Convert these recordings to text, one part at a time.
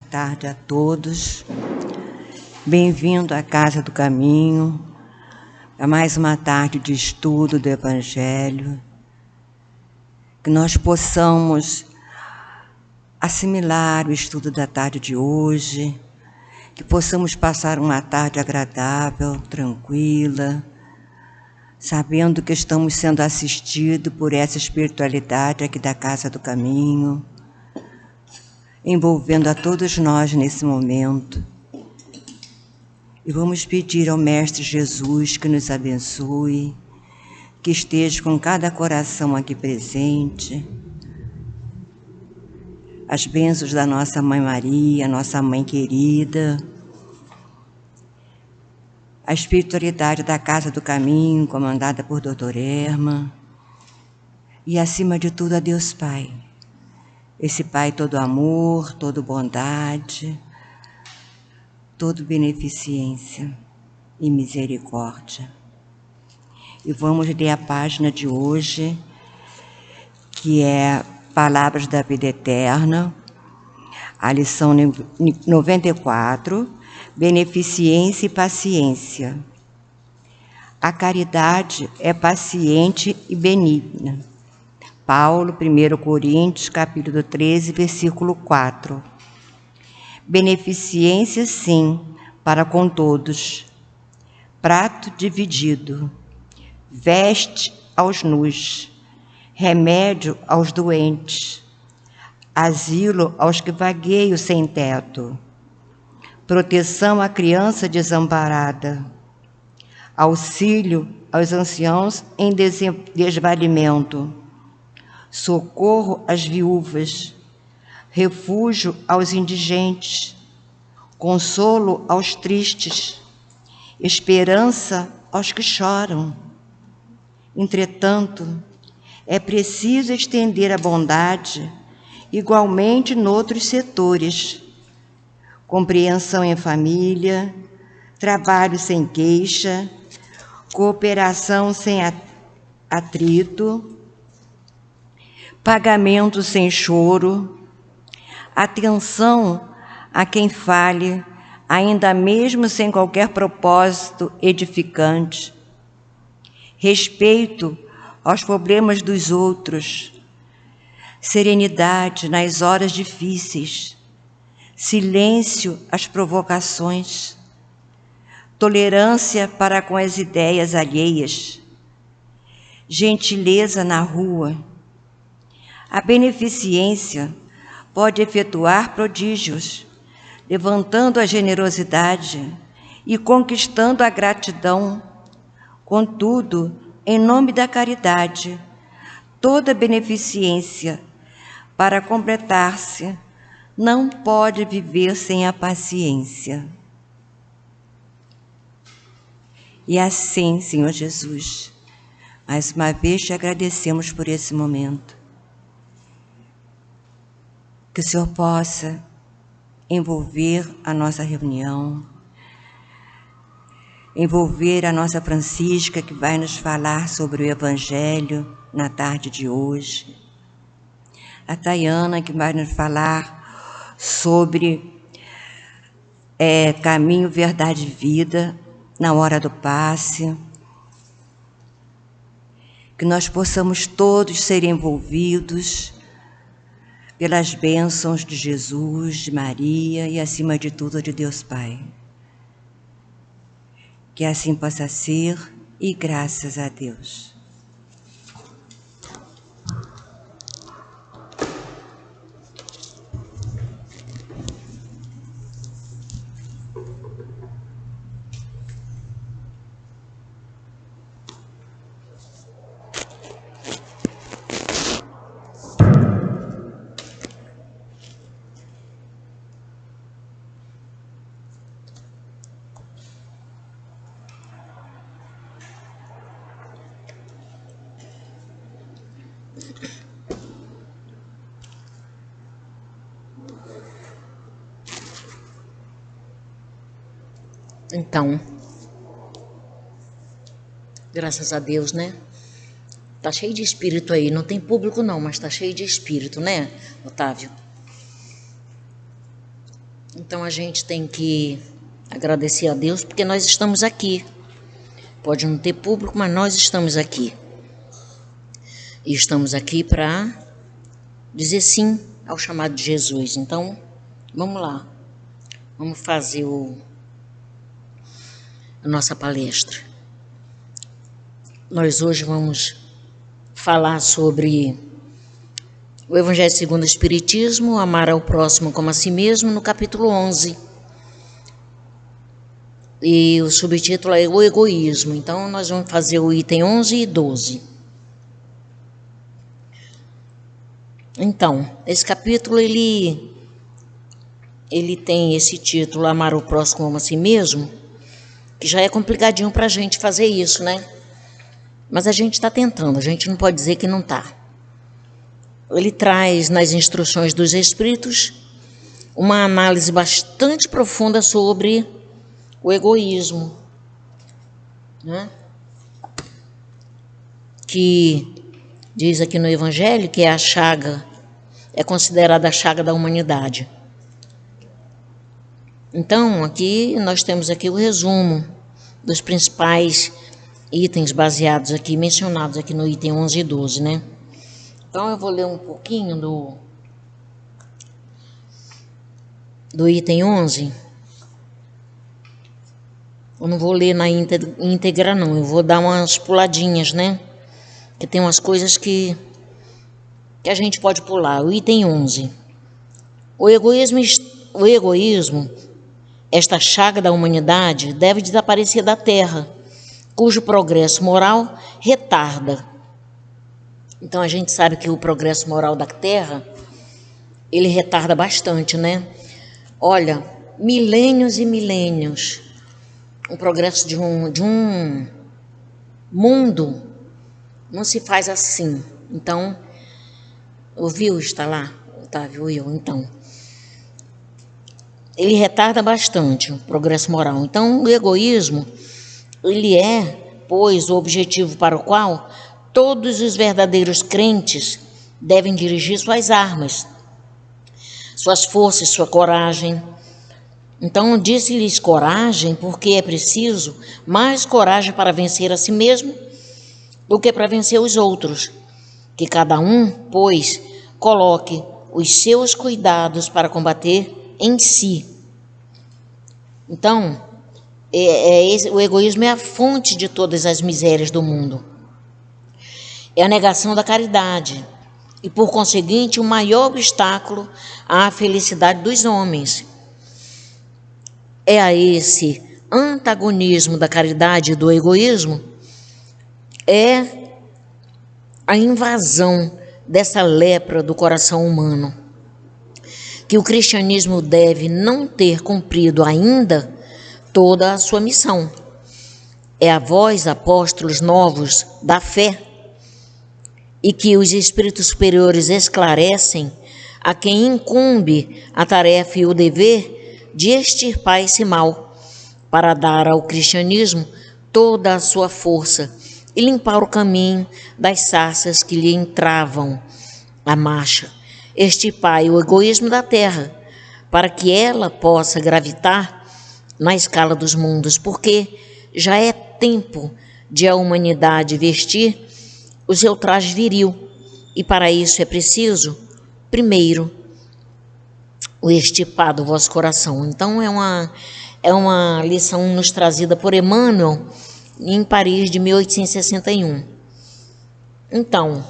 Tarde a todos. Bem-vindo à Casa do Caminho, a mais uma tarde de estudo do Evangelho. Que nós possamos assimilar o estudo da tarde de hoje, que possamos passar uma tarde agradável, tranquila, sabendo que estamos sendo assistidos por essa espiritualidade aqui da Casa do Caminho, envolvendo a todos nós nesse momento. E vamos pedir ao Mestre Jesus que nos abençoe, que esteja com cada coração aqui presente. As bênçãos da nossa Mãe Maria, nossa Mãe querida, a espiritualidade da Casa do Caminho, comandada por Dr. Erma, e acima de tudo a Deus Pai. Esse Pai todo amor, todo bondade, todo beneficência e misericórdia. E vamos ler a página de hoje, que é Palavras da Vida Eterna, a lição 94, Beneficência e Paciência. A caridade é paciente e benigna. Paulo, 1 Coríntios, capítulo 13, versículo 4. Beneficência, sim, para com todos. Prato dividido. Veste aos nus. Remédio aos doentes. Asilo aos que vagueiam sem teto. Proteção à criança desamparada. Auxílio aos anciãos em desvalimento. Socorro às viúvas, refúgio aos indigentes, consolo aos tristes, esperança aos que choram. Entretanto, é preciso estender a bondade igualmente noutros setores: compreensão em família, trabalho sem queixa, cooperação sem atrito, pagamento sem choro, atenção a quem fale, ainda mesmo sem qualquer propósito edificante, respeito aos problemas dos outros, serenidade nas horas difíceis, silêncio às provocações, tolerância para com as ideias alheias, gentileza na rua. A beneficência pode efetuar prodígios, levantando a generosidade e conquistando a gratidão. Contudo, em nome da caridade, toda beneficência, para completar-se, não pode viver sem a paciência. E assim, Senhor Jesus, mais uma vez te agradecemos por esse momento. Que o Senhor possa envolver a nossa reunião, envolver a nossa Francisca, que vai nos falar sobre o Evangelho na tarde de hoje, a Tayana, que vai nos falar sobre caminho, verdade e vida na hora do passe, que nós possamos todos ser envolvidos pelas bênçãos de Jesus, de Maria e, acima de tudo, de Deus Pai. Que assim possa ser e graças a Deus. Então, graças a Deus, né? Tá cheio de espírito aí. Não tem público não, mas tá cheio de espírito, né, Otávio? Então a gente tem que agradecer a Deus porque nós estamos aqui. Pode não ter público, mas nós estamos aqui. E estamos aqui para dizer sim ao chamado de Jesus. Então, vamos lá. Vamos fazer a nossa palestra. Nós hoje vamos falar sobre o Evangelho segundo o Espiritismo, amar ao próximo como a si mesmo, no capítulo 11. E o subtítulo é o egoísmo. Então, nós vamos fazer o item 11 e 12. Então, esse capítulo, ele tem esse título, amar o próximo como a si mesmo, que já é complicadinho para a gente fazer isso, né? Mas a gente está tentando, a gente não pode dizer que não está. Ele traz nas instruções dos Espíritos uma análise bastante profunda sobre o egoísmo, né? Que diz aqui no Evangelho que é considerada a chaga da humanidade. Então, aqui nós temos aqui o resumo dos principais itens baseados aqui, mencionados aqui no item 11 e 12, né? Então, eu vou ler um pouquinho do item 11. Eu não vou ler na íntegra, não. Eu vou dar umas puladinhas, né? Que tem umas coisas que a gente pode pular. O item 11. O egoísmo, esta chaga da humanidade, deve desaparecer da Terra, cujo progresso moral retarda. Então, a gente sabe que o progresso moral da Terra, ele retarda bastante, né? Olha, milênios e milênios, o progresso de um mundo não se faz assim. Então, ouviu? Está lá, Otávio, Will, então. Ele retarda bastante o progresso moral. Então, o egoísmo, ele é, pois, o objetivo para o qual todos os verdadeiros crentes devem dirigir suas armas, suas forças, sua coragem. Então, disse-lhes coragem, porque é preciso mais coragem para vencer a si mesmo do que para vencer os outros. Que cada um, pois, coloque os seus cuidados para combater em si. Então, o egoísmo é a fonte de todas as misérias do mundo. É a negação da caridade e, por conseguinte, o maior obstáculo à felicidade dos homens. É a esse antagonismo da caridade e do egoísmo, é a invasão dessa lepra do coração humano, que o cristianismo deve não ter cumprido ainda toda a sua missão. É a vós, apóstolos novos da fé, e que os espíritos superiores esclarecem a quem incumbe a tarefa e o dever de extirpar esse mal, para dar ao cristianismo toda a sua força e limpar o caminho das sarças que lhe entravam a marcha. Extirpai o egoísmo da terra, para que ela possa gravitar na escala dos mundos, porque já é tempo de a humanidade vestir o seu traje viril, e para isso é preciso, primeiro, o extirpar do vosso coração. Então, é uma lição nos trazida por Emmanuel em Paris de 1861. Então,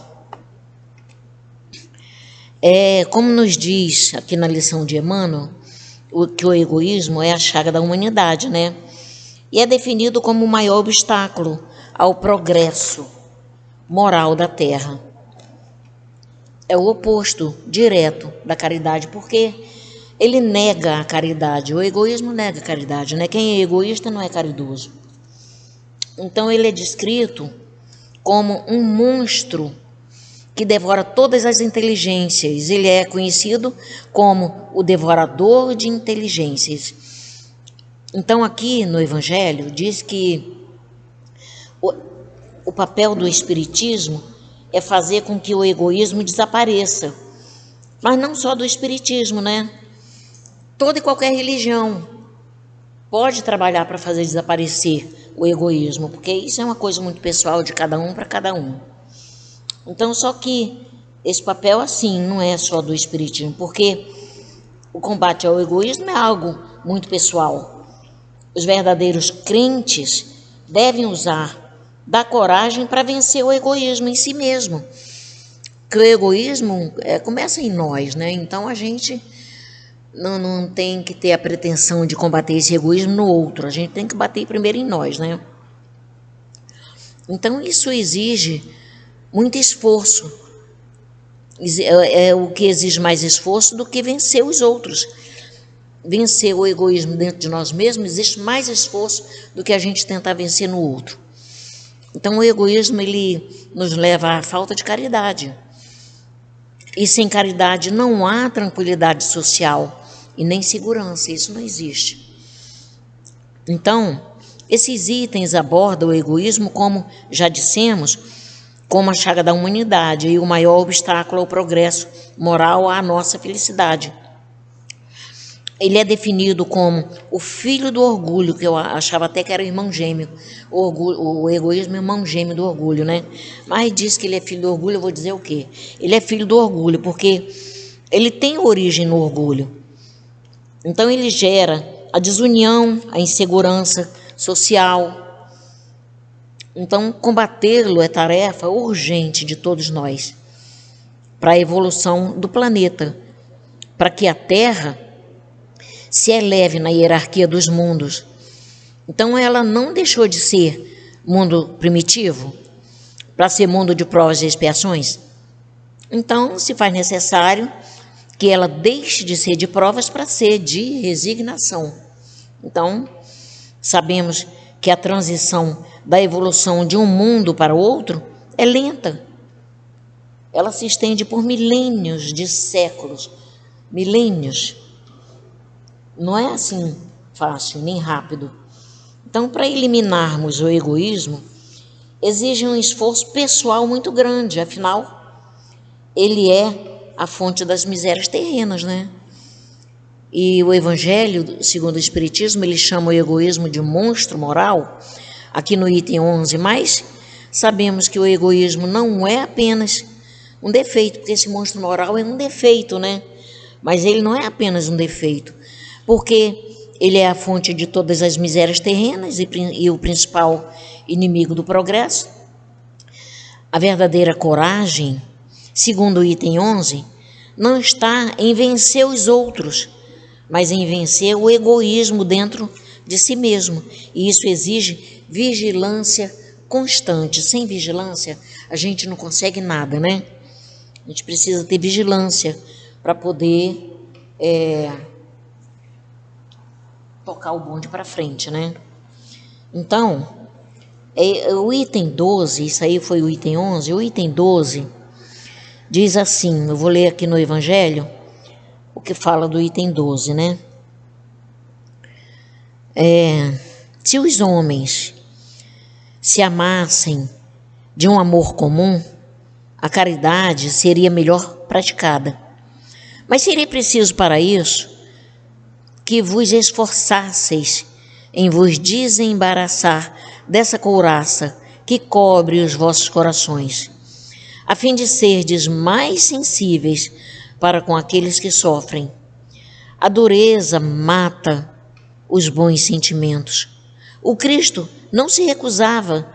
como nos diz aqui na lição de Emmanuel, que o egoísmo é a chaga da humanidade, né? E é definido como o maior obstáculo ao progresso moral da Terra. É o oposto direto da caridade, porque ele nega a caridade. O egoísmo nega a caridade, né? Quem é egoísta não é caridoso. Então, ele é descrito como um monstro que devora todas as inteligências. Ele é conhecido como o devorador de inteligências. Então, aqui no Evangelho, diz que o papel do Espiritismo é fazer com que o egoísmo desapareça. Mas não só do Espiritismo, né? Toda e qualquer religião pode trabalhar para fazer desaparecer o egoísmo, porque isso é uma coisa muito pessoal de cada um para cada um. Então, só que esse papel, assim, não é só do Espiritismo, porque o combate ao egoísmo é algo muito pessoal. Os verdadeiros crentes devem usar da coragem para vencer o egoísmo em si mesmo. Porque o egoísmo começa em nós, né? Então a gente não tem que ter a pretensão de combater esse egoísmo no outro. A gente tem que bater primeiro em nós, né? Então isso exige muito esforço. É o que exige mais esforço do que vencer os outros. Vencer o egoísmo dentro de nós mesmos existe mais esforço do que a gente tentar vencer no outro. Então o egoísmo, ele nos leva à falta de caridade. E sem caridade não há tranquilidade social e nem segurança, isso não existe. Então, esses itens abordam o egoísmo, como já dissemos, como a chaga da humanidade e o maior obstáculo ao progresso moral, à nossa felicidade. Ele é definido como o filho do orgulho, que eu achava até que era o irmão gêmeo. O egoísmo é o irmão gêmeo do orgulho, né? Mas diz que ele é filho do orgulho, eu vou dizer o quê? Ele é filho do orgulho, porque ele tem origem no orgulho. Então ele gera a desunião, a insegurança social. Então combatê-lo é tarefa urgente de todos nós, para a evolução do planeta, para que a Terra se eleve na hierarquia dos mundos. Então ela não deixou de ser mundo primitivo para ser mundo de provas e expiações. Então se faz necessário que ela deixe de ser de provas para ser de resignação. Então sabemos que a transição da evolução de um mundo para o outro é lenta. Ela se estende por milênios de séculos, milênios. Não é assim fácil, nem rápido. Então, para eliminarmos o egoísmo, exige um esforço pessoal muito grande, afinal, ele é a fonte das misérias terrenas, né? E o Evangelho, segundo o Espiritismo, ele chama o egoísmo de monstro moral, aqui no item 11, mas sabemos que o egoísmo não é apenas um defeito, porque esse monstro moral é um defeito, né? Mas ele não é apenas um defeito, porque ele é a fonte de todas as misérias terrenas e o principal inimigo do progresso. A verdadeira coragem, segundo o item 11, não está em vencer os outros, mas em vencer o egoísmo dentro de si mesmo. E isso exige vigilância constante. Sem vigilância, a gente não consegue nada, né? A gente precisa ter vigilância para poder tocar o bonde para frente, né? Então, o item 12, isso aí foi o item 11, o item 12 diz assim, eu vou ler aqui no Evangelho o que fala do item 12, né? Se os homens se amassem de um amor comum, a caridade seria melhor praticada. Mas seria preciso para isso que vos esforçasseis em vos desembaraçar dessa couraça que cobre os vossos corações, a fim de serdes mais sensíveis para com aqueles que sofrem. A dureza mata os bons sentimentos. O Cristo não se recusava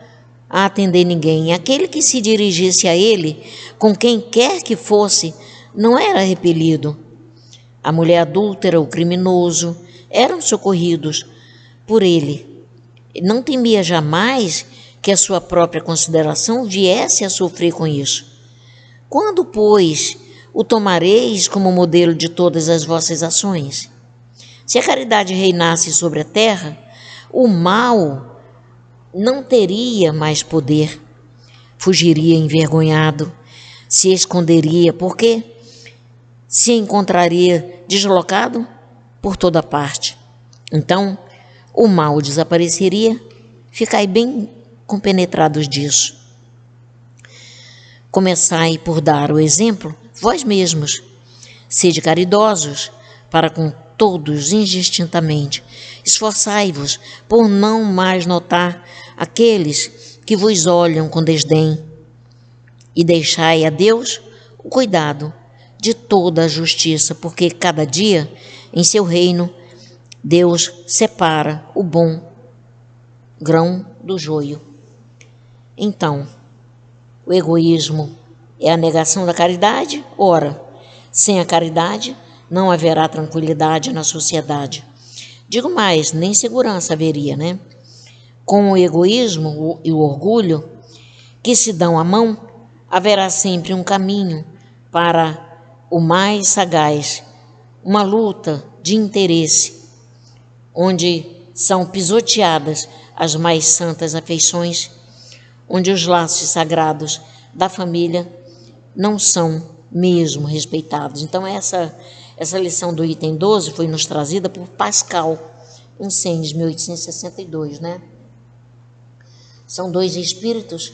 a atender ninguém. Aquele que se dirigisse a ele, com quem quer que fosse, não era repelido. A mulher adúltera, o criminoso, eram socorridos por ele. Não temia jamais que a sua própria consideração viesse a sofrer com isso. Quando, pois, o tomareis como modelo de todas as vossas ações? Se a caridade reinasse sobre a terra, o mal não teria mais poder. Fugiria envergonhado, se esconderia, porque se encontraria deslocado por toda parte. Então, o mal desapareceria. Ficai bem compenetrados disso. Começai por dar o exemplo, vós mesmos. Sede caridosos para com todos indistintamente. Esforçai-vos por não mais notar aqueles que vos olham com desdém, e deixai a Deus o cuidado de toda a justiça, porque cada dia em seu reino Deus separa o bom grão do joio. Então, o egoísmo é a negação da caridade? Ora, sem a caridade não haverá tranquilidade na sociedade. Digo mais, nem segurança haveria, né? Com o egoísmo e o orgulho que se dão a mão, haverá sempre um caminho para o mais sagaz, uma luta de interesse, onde são pisoteadas as mais santas afeições, onde os laços sagrados da família não são mesmo respeitados. Então essa lição do item 12 foi nos trazida por Pascal, em Sens, 1862, né? São dois espíritos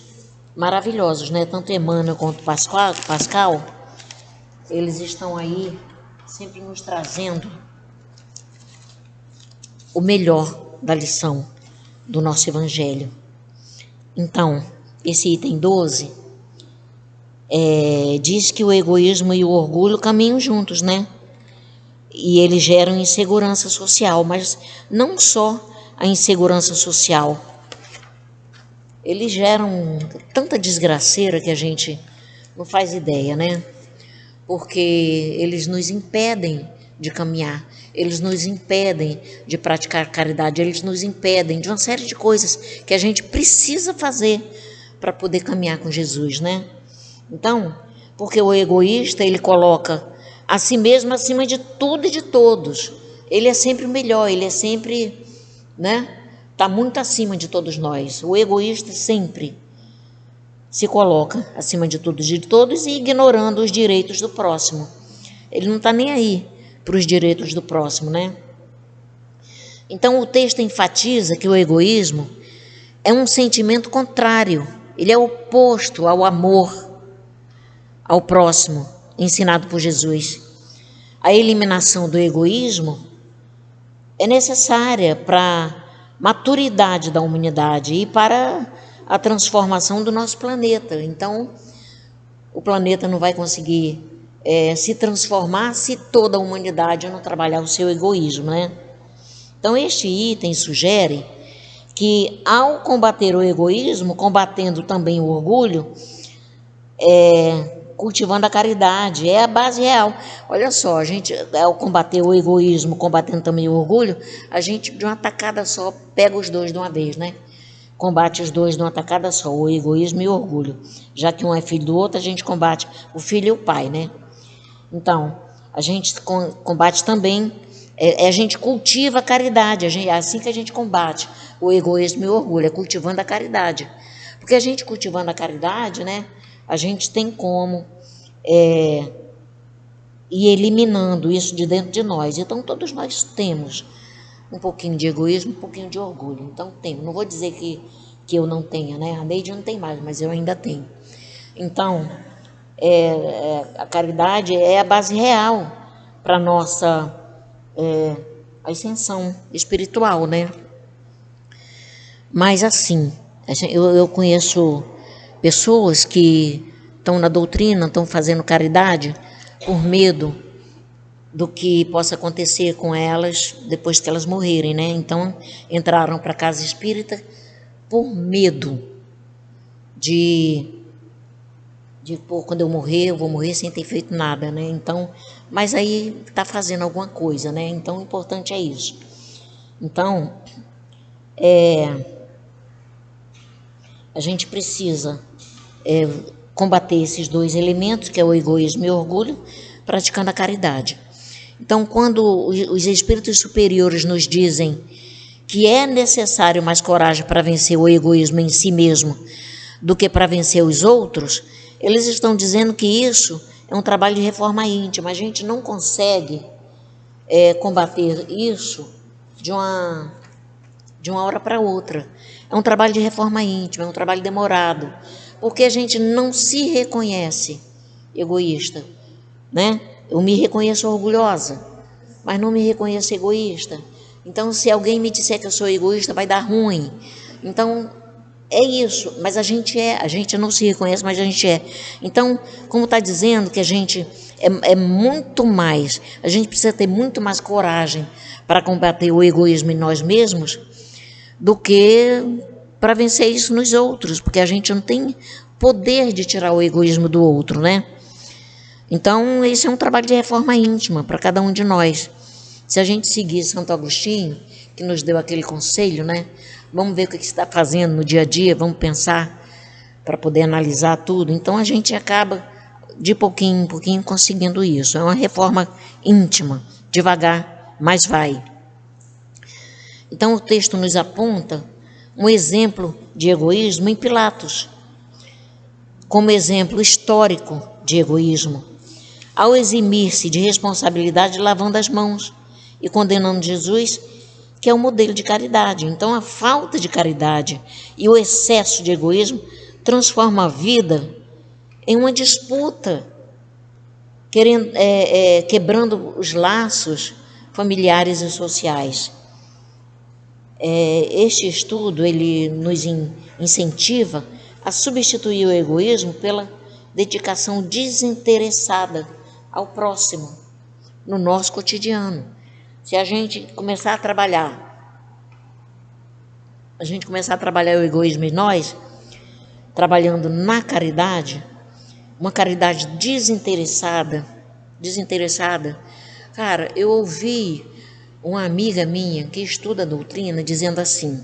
maravilhosos, né? Tanto Emmanuel quanto Pascal, eles estão aí sempre nos trazendo o melhor da lição do nosso Evangelho. Então, esse item 12 diz que o egoísmo e o orgulho caminham juntos, né? E eles geram insegurança social, mas não só a insegurança social. Eles geram tanta desgraceira que a gente não faz ideia, né? Porque eles nos impedem de caminhar, eles nos impedem de praticar caridade, eles nos impedem de uma série de coisas que a gente precisa fazer para poder caminhar com Jesus, né? Então, porque o egoísta, ele coloca a si mesmo acima de tudo e de todos. Ele é sempre o melhor, ele é sempre, né? Está muito acima de todos nós. O egoísta sempre se coloca acima de tudo e de todos e ignorando os direitos do próximo. Ele não está nem aí para os direitos do próximo, né? Então o texto enfatiza que o egoísmo é um sentimento contrário, ele é oposto ao amor ao próximo, ensinado por Jesus. A eliminação do egoísmo é necessária para maturidade da humanidade e para a transformação do nosso planeta. Então, o planeta não vai conseguir se transformar se toda a humanidade não trabalhar o seu egoísmo, né? Então, este item sugere que, ao combater o egoísmo, combatendo também o orgulho, cultivando a caridade, é a base real. Olha só, a gente, ao combater o egoísmo, combatendo também o orgulho, a gente de uma tacada só pega os dois de uma vez, né? Combate os dois de uma tacada só, o egoísmo e o orgulho. Já que um é filho do outro, a gente combate o filho e o pai, né? Então, a gente combate também, a gente cultiva a caridade, é assim que a gente combate o egoísmo e o orgulho, é cultivando a caridade. Porque a gente cultivando a caridade, né? A gente tem como ir eliminando isso de dentro de nós. Então, todos nós temos um pouquinho de egoísmo, um pouquinho de orgulho. Então, temos. Não vou dizer que eu não tenha, né? A Neide não tem mais, mas eu ainda tenho. Então, a caridade é a base real para a nossa ascensão espiritual, né? Mas, assim, eu conheço pessoas que estão na doutrina, estão fazendo caridade por medo do que possa acontecer com elas depois que elas morrerem, né? Então, entraram para a casa espírita por medo de pô, quando eu morrer, eu vou morrer sem ter feito nada, né? Então, mas aí está fazendo alguma coisa, né? Então, o importante é isso. Então, a gente precisa combater esses dois elementos, que é o egoísmo e o orgulho, praticando a caridade. Então, quando os espíritos superiores nos dizem que é necessário mais coragem para vencer o egoísmo em si mesmo do que para vencer os outros, eles estão dizendo que isso é um trabalho de reforma íntima. A gente não consegue combater isso de uma hora para outra. É um trabalho de reforma íntima, é um trabalho demorado, porque a gente não se reconhece egoísta, né? Eu me reconheço orgulhosa, mas não me reconheço egoísta. Então, se alguém me disser que eu sou egoísta, vai dar ruim. Então, é isso, mas a gente não se reconhece, mas a gente é. Então, como está dizendo que a gente é muito mais, a gente precisa ter muito mais coragem para combater o egoísmo em nós mesmos do que para vencer isso nos outros, porque a gente não tem poder de tirar o egoísmo do outro, né? Então, esse é um trabalho de reforma íntima para cada um de nós. Se a gente seguir Santo Agostinho, que nos deu aquele conselho, né? Vamos ver o que está fazendo no dia a dia, vamos pensar para poder analisar tudo. Então, a gente acaba, de pouquinho em pouquinho, conseguindo isso. É uma reforma íntima, devagar, mas vai. Então, o texto nos aponta um exemplo de egoísmo em Pilatos, como exemplo histórico de egoísmo, ao eximir-se de responsabilidade lavando as mãos e condenando Jesus, que é o modelo de caridade. Então, a falta de caridade e o excesso de egoísmo transforma a vida em uma disputa, quebrando os laços familiares e sociais. Este estudo ele nos incentiva a substituir o egoísmo pela dedicação desinteressada ao próximo no nosso cotidiano. Se a gente começar a trabalhar o egoísmo em nós, trabalhando na caridade, uma caridade desinteressada. Cara, eu ouvi uma amiga minha que estuda a doutrina dizendo assim: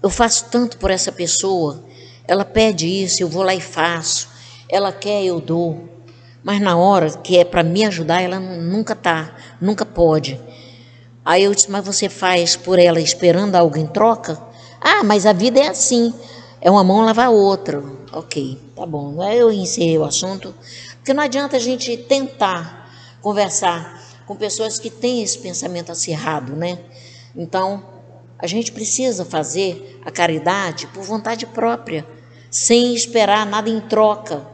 eu faço tanto por essa pessoa, ela pede isso, eu vou lá e faço, ela quer, eu dou, mas na hora que é para me ajudar, ela nunca pode. Aí eu disse: mas você faz por ela esperando algo em troca? Ah, mas a vida é assim, é uma mão lavar a outra. Ok, tá bom. Aí eu encerrei o assunto, porque não adianta a gente tentar conversar com pessoas que têm esse pensamento acirrado, né? Então, a gente precisa fazer a caridade por vontade própria, sem esperar nada em troca,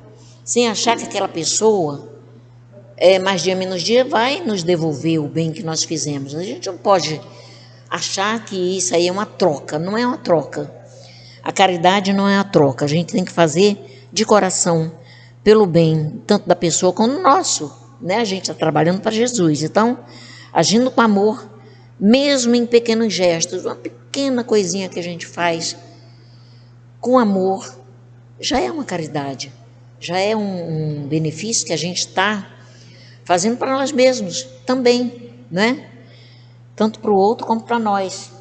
sem achar que aquela pessoa, mais dia menos dia, vai nos devolver o bem que nós fizemos. A gente não pode achar que isso aí é uma troca, não é uma troca. A caridade não é uma troca, a gente tem que fazer de coração, pelo bem, tanto da pessoa como do nosso, né? A gente está trabalhando para Jesus, então, agindo com amor, mesmo em pequenos gestos, uma pequena coisinha que a gente faz com amor, já é uma caridade, já é um benefício que a gente está fazendo para nós mesmos também, né? Tanto para o outro como para nós.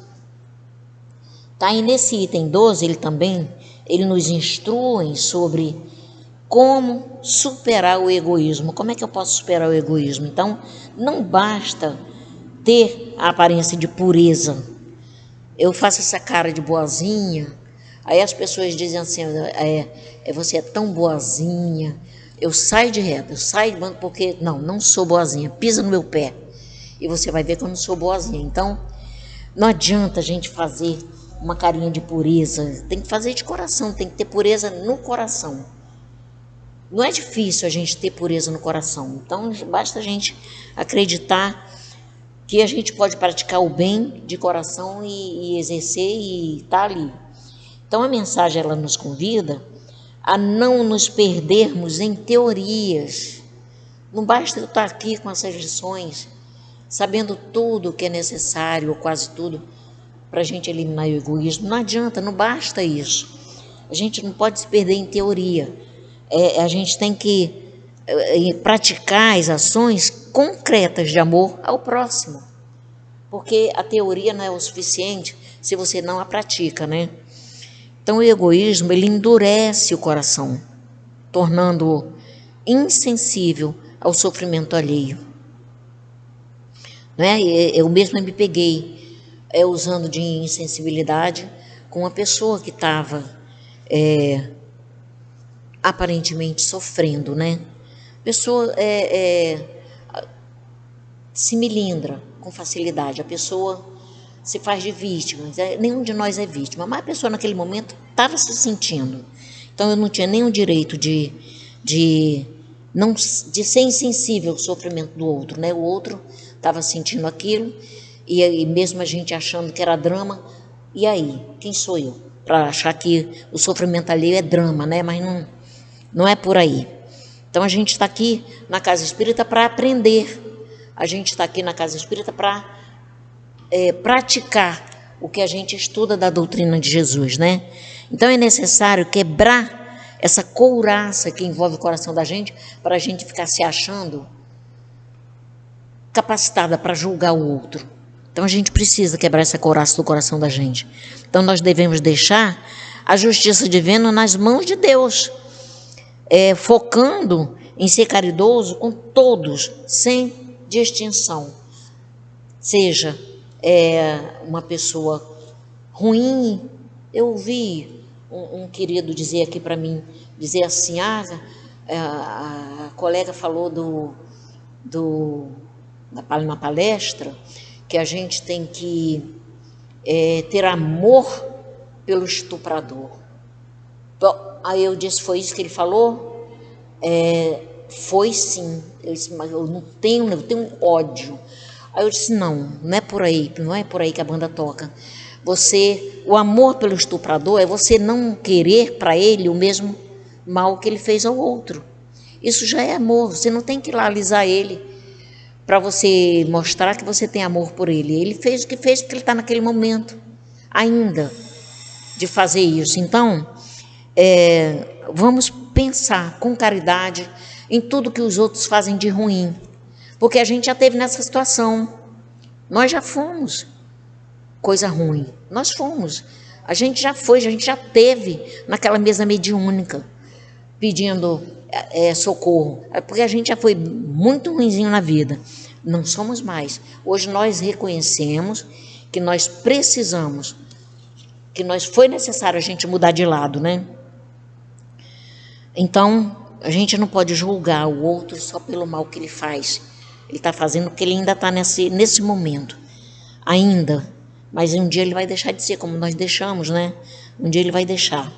Tá? E nesse item 12, ele nos instrui sobre como superar o egoísmo. Como é que eu posso superar o egoísmo? Então, não basta ter a aparência de pureza. Eu faço essa cara de boazinha, aí as pessoas dizem assim: você é tão boazinha. Eu saio de reta, eu saio de banco porque não sou boazinha, pisa no meu pé e você vai ver que eu não sou boazinha. Então, não adianta a gente fazer uma carinha de pureza, tem que fazer de coração, tem que ter pureza no coração. Não é difícil a gente ter pureza no coração, então basta a gente acreditar que a gente pode praticar o bem de coração e exercer e estar ali. Então a mensagem ela nos convida a não nos perdermos em teorias. Não basta eu estar aqui com essas lições, sabendo tudo o que é necessário, ou quase tudo, para a gente eliminar o egoísmo. Não adianta, não basta isso. A gente não pode se perder em teoria. A gente tem que praticar as ações concretas de amor ao próximo. Porque a teoria não é o suficiente se você não a pratica, né? Então, o egoísmo, ele endurece o coração, tornando-o insensível ao sofrimento alheio. Né? Eu mesma me peguei usando de insensibilidade com uma pessoa que estava aparentemente sofrendo, né? A pessoa se melindra com facilidade, a pessoa se faz de vítima. Nenhum de nós é vítima, mas a pessoa naquele momento estava se sentindo. Então eu não tinha nenhum direito de não, de ser insensível ao sofrimento do outro, né? O outro estava sentindo aquilo, e mesmo a gente achando que era drama, e aí, quem sou eu para achar que o sofrimento alheio é drama, né? Mas não é por aí. Então a gente está aqui na Casa Espírita para aprender, a gente está aqui na Casa Espírita para praticar o que a gente estuda da doutrina de Jesus, né? Então é necessário quebrar essa couraça que envolve o coração da gente, para a gente ficar se achando capacitada para julgar o outro. Então a gente precisa quebrar essa couraça do coração da gente. Então nós devemos deixar a justiça divina nas mãos de Deus, focando em ser caridoso com todos, sem distinção. Seja uma pessoa ruim. Eu ouvi um querido dizer aqui para mim, dizer assim, a colega falou na palestra, que a gente tem que ter amor pelo estuprador. Bom, aí eu disse, foi isso que ele falou? Foi sim. Eu disse, mas eu tenho ódio. Aí eu disse, não é por aí que a banda toca. O amor pelo estuprador é você não querer para ele o mesmo mal que ele fez ao outro. Isso já é amor. Você não tem que ir lá alisar ele para você mostrar que você tem amor por ele. Ele fez o que fez porque ele está naquele momento ainda de fazer isso. Então, vamos pensar com caridade em tudo que os outros fazem de ruim, porque a gente já teve nessa situação. Nós já fomos coisa ruim. Nós fomos. A gente já teve naquela mesa mediúnica pedindo socorro, porque a gente já foi muito ruinzinho na vida. Não somos mais. Hoje nós reconhecemos que nós precisamos, que foi necessário a gente mudar de lado, né? Então, a gente não pode julgar o outro só pelo mal que ele faz. Ele está fazendo porque ele ainda está nesse momento. Ainda. Mas um dia ele vai deixar de ser como nós deixamos, né? Um dia ele vai deixar.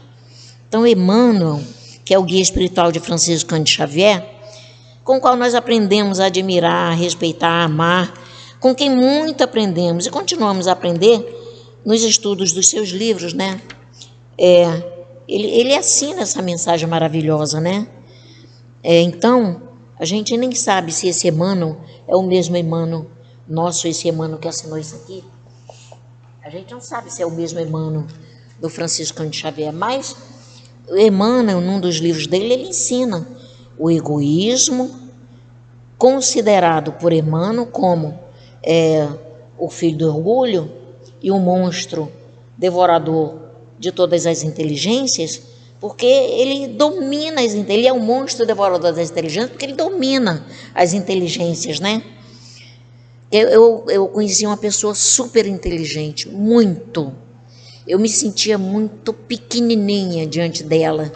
Então, Emmanuel, que é o guia espiritual de Francisco Cândido Xavier, com o qual nós aprendemos a admirar, a respeitar, a amar, com quem muito aprendemos e continuamos a aprender nos estudos dos seus livros, né? Ele assina essa mensagem maravilhosa, né? Então, a gente nem sabe se esse Emmanuel é o mesmo Emmanuel nosso, esse Emmanuel que assinou isso aqui. A gente não sabe se é o mesmo Emmanuel do Francisco Cândido Xavier, mas o Emmanuel, num dos livros dele, ele ensina o egoísmo, considerado por Emmanuel como o filho do orgulho e o monstro devorador de todas as inteligências, porque ele domina ele é o monstro devorador das inteligências, porque ele domina as inteligências, né? Eu conheci uma pessoa super inteligente, muito. Eu me sentia muito pequenininha diante dela.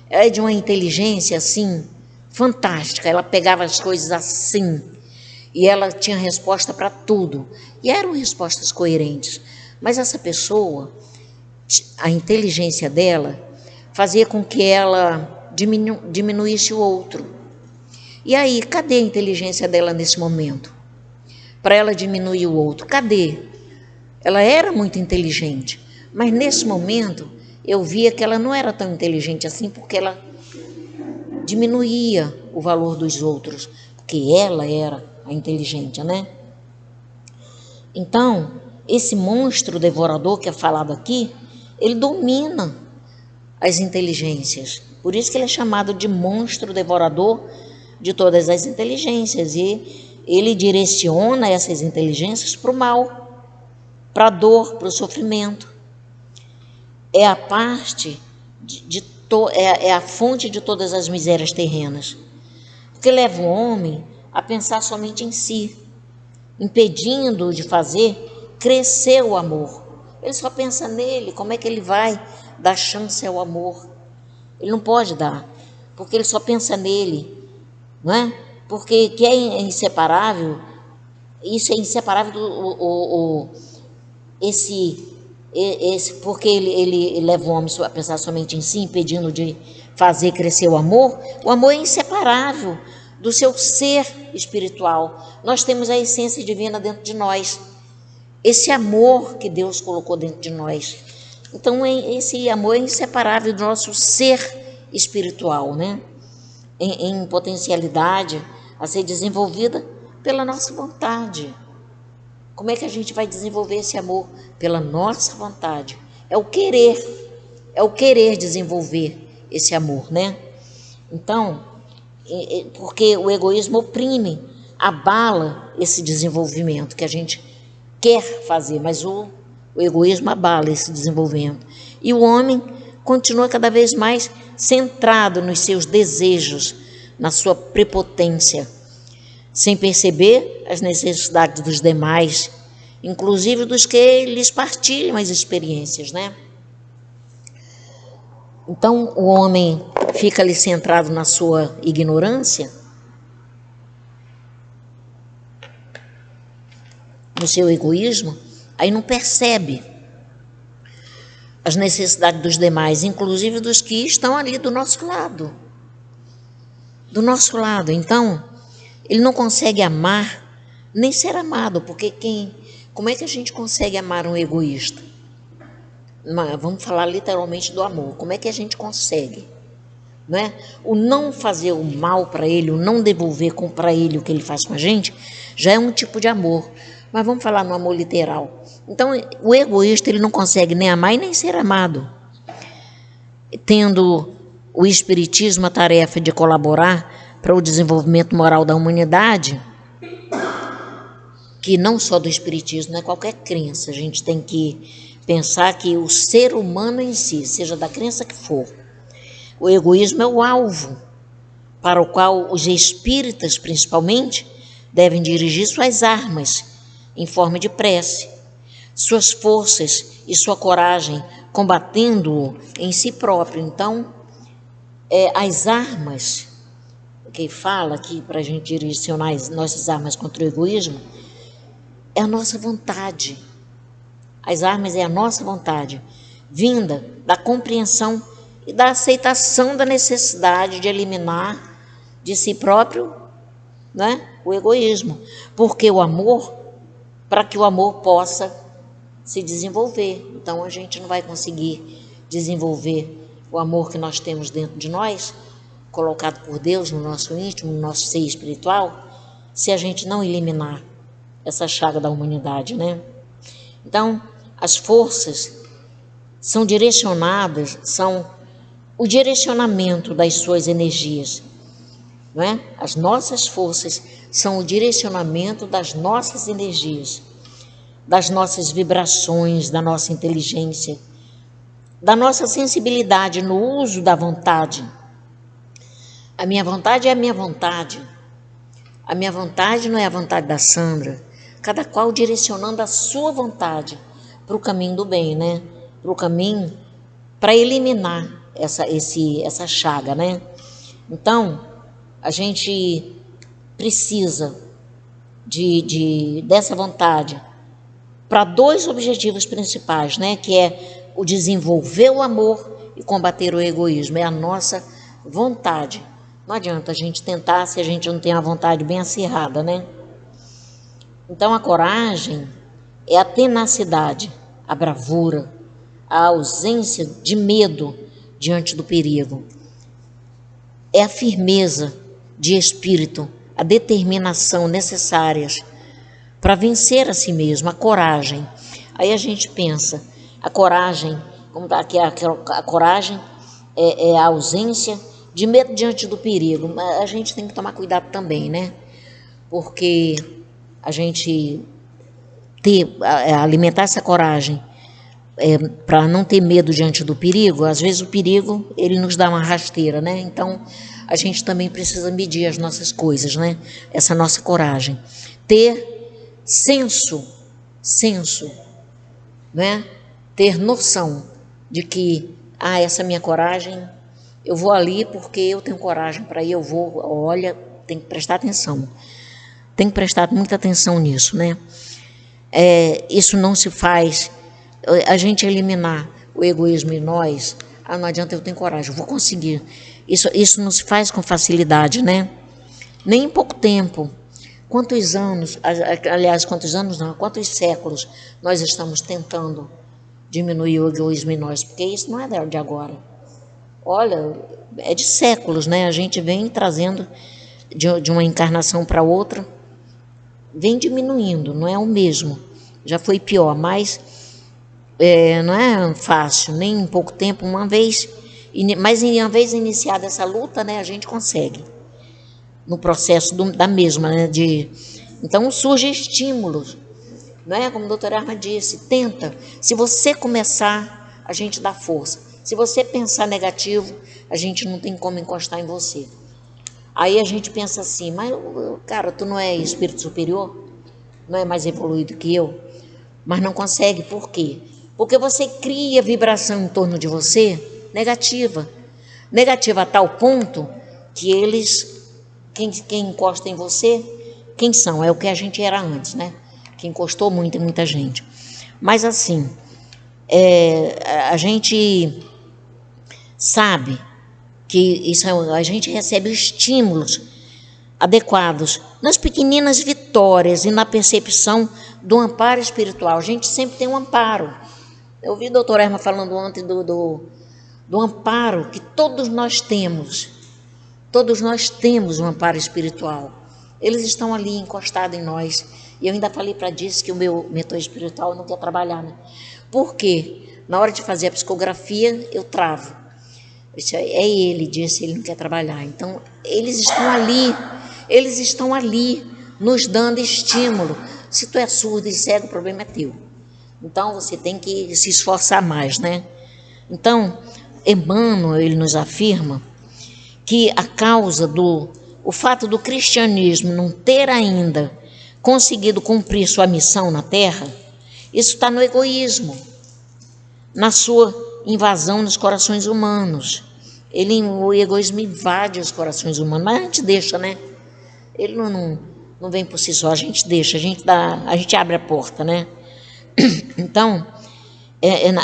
Ela é de uma inteligência, assim, fantástica. Ela pegava as coisas assim, e ela tinha resposta para tudo. E eram respostas coerentes. Mas essa pessoa, a inteligência dela, fazia com que ela diminuísse o outro. E aí, cadê a inteligência dela nesse momento? Para ela diminuir o outro, cadê? Ela era muito inteligente, mas nesse momento eu via que ela não era tão inteligente assim, porque ela diminuía o valor dos outros, porque ela era a inteligente, né? Então, esse monstro devorador que é falado aqui, ele domina as inteligências. Por isso que ele é chamado de monstro devorador de todas as inteligências, e ele direciona essas inteligências para o mal, para a dor, para o sofrimento. É a parte é a fonte de todas as misérias terrenas, porque leva o homem a pensar somente em si, impedindo-o de fazer crescer o amor. Ele só pensa nele, como é que ele vai dar chance ao amor? Ele não pode dar, porque ele só pensa nele, não é? Porque que é inseparável, isso é inseparável esse porque ele leva o homem a pensar somente em si, impedindo de fazer crescer o amor é inseparável do seu ser espiritual. Nós temos a essência divina dentro de nós, esse amor que Deus colocou dentro de nós. Então, esse amor é inseparável do nosso ser espiritual, né? Em potencialidade a ser desenvolvida pela nossa vontade. Como é que a gente vai desenvolver esse amor? Pela nossa vontade. É o querer desenvolver esse amor, né? Então, porque o egoísmo oprime, abala esse desenvolvimento que a gente quer fazer, mas o egoísmo abala esse desenvolvimento. E o homem continua cada vez mais centrado nos seus desejos, na sua prepotência, sem perceber as necessidades dos demais, inclusive dos que lhes partilham as experiências, né? Então, o homem fica ali centrado na sua ignorância, no seu egoísmo, aí não percebe as necessidades dos demais, inclusive dos que estão ali do nosso lado. Do nosso lado. Então, ele não consegue amar, nem ser amado, porque como é que a gente consegue amar um egoísta? Vamos falar literalmente do amor. Como é que a gente consegue? Não é? O não fazer o mal para ele, o não devolver para ele o que ele faz com a gente, já é um tipo de amor. Mas vamos falar no amor literal. Então, o egoísta, ele não consegue nem amar e nem ser amado. Tendo o espiritismo a tarefa de colaborar para o desenvolvimento moral da humanidade, que não só do espiritismo, não é qualquer crença. A gente tem que pensar que o ser humano em si, seja da crença que for, o egoísmo é o alvo para o qual os espíritas, principalmente, devem dirigir suas armas em forma de prece, suas forças e sua coragem, combatendo-o em si próprio. Então, as armas, que fala aqui para a gente direcionar as nossas armas contra o egoísmo, é a nossa vontade. As armas é a nossa vontade, vinda da compreensão e da aceitação da necessidade de eliminar de si próprio, né, o egoísmo. Porque o amor, para que o amor possa se desenvolver. Então, a gente não vai conseguir desenvolver o amor que nós temos dentro de nós, colocado por Deus no nosso íntimo, no nosso ser espiritual, se a gente não eliminar essa chaga da humanidade, né? Então, as forças são direcionadas, são o direcionamento das suas energias, não é? As nossas forças são o direcionamento das nossas energias, das nossas vibrações, da nossa inteligência, da nossa sensibilidade no uso da vontade. A minha vontade é a minha vontade. A minha vontade não é a vontade da Sandra. Cada qual direcionando a sua vontade para o caminho do bem, né? Para o caminho, para eliminar essa chaga, né? Então, a gente precisa dessa vontade para dois objetivos principais, né? Que é o desenvolver o amor e combater o egoísmo. É a nossa vontade. Não adianta a gente tentar se a gente não tem uma vontade bem acirrada, né? Então, a coragem é a tenacidade, a bravura, a ausência de medo diante do perigo. É a firmeza de espírito, a determinação necessárias para vencer a si mesmo, a coragem. Aí a gente pensa, a coragem, como está aqui, a coragem é a ausência de medo diante do perigo. Mas a gente tem que tomar cuidado também, né? Porque a gente alimentar essa coragem para não ter medo diante do perigo, às vezes o perigo ele nos dá uma rasteira, né? Então a gente também precisa medir as nossas coisas, né? Essa nossa coragem, ter senso, né? Ter noção de que essa minha coragem, eu vou ali porque eu tenho coragem para ir, eu vou, olha, tem que prestar atenção. Tem que prestar muita atenção nisso, né? Isso não se faz a gente eliminar o egoísmo em nós, não adianta, eu tenho coragem, eu vou conseguir. Isso não se faz com facilidade, né? Nem em pouco tempo. Quantos anos, aliás, quantos anos não, quantos séculos nós estamos tentando diminuir o egoísmo em nós? Porque isso não é de agora. Olha, é de séculos, né? A gente vem trazendo de uma encarnação para outra, vem diminuindo, não é o mesmo. Já foi pior, mas não é fácil, nem em pouco tempo, uma vez iniciada essa luta, né, a gente consegue. No processo da mesma, né, então surgem estímulos, não é? Como a doutora Arma disse, tenta. Se você começar, a gente dá força. Se você pensar negativo, a gente não tem como encostar em você. Aí a gente pensa assim, mas cara, tu não é espírito superior? Não é mais evoluído que eu? Mas não consegue, por quê? Porque você cria vibração em torno de você negativa. Negativa a tal ponto que quem encosta em você, quem são? É o que a gente era antes, né? Que encostou muito em muita gente. Mas assim, a gente sabe que a gente recebe estímulos adequados nas pequeninas vitórias e na percepção do amparo espiritual. A gente sempre tem um amparo. Eu ouvi a doutora Erma falando ontem do amparo que todos nós temos. Todos nós temos um amparo espiritual. Eles estão ali encostados em nós. E eu ainda falei para Disse que o meu mentor espiritual não quer trabalhar, né? Por quê? Na hora de fazer a psicografia, eu travo. Ele disse, ele não quer trabalhar. Então, eles estão ali, nos dando estímulo. Se tu é surdo e cego, o problema é teu. Então, você tem que se esforçar mais, né? Então, Emmanuel, ele nos afirma que a causa o fato do cristianismo não ter ainda conseguido cumprir sua missão na Terra, isso está no egoísmo, na sua invasão nos corações humanos. O egoísmo invade os corações humanos, mas a gente deixa, né? Ele não vem por si só, a gente deixa, a gente abre a porta, né? Então,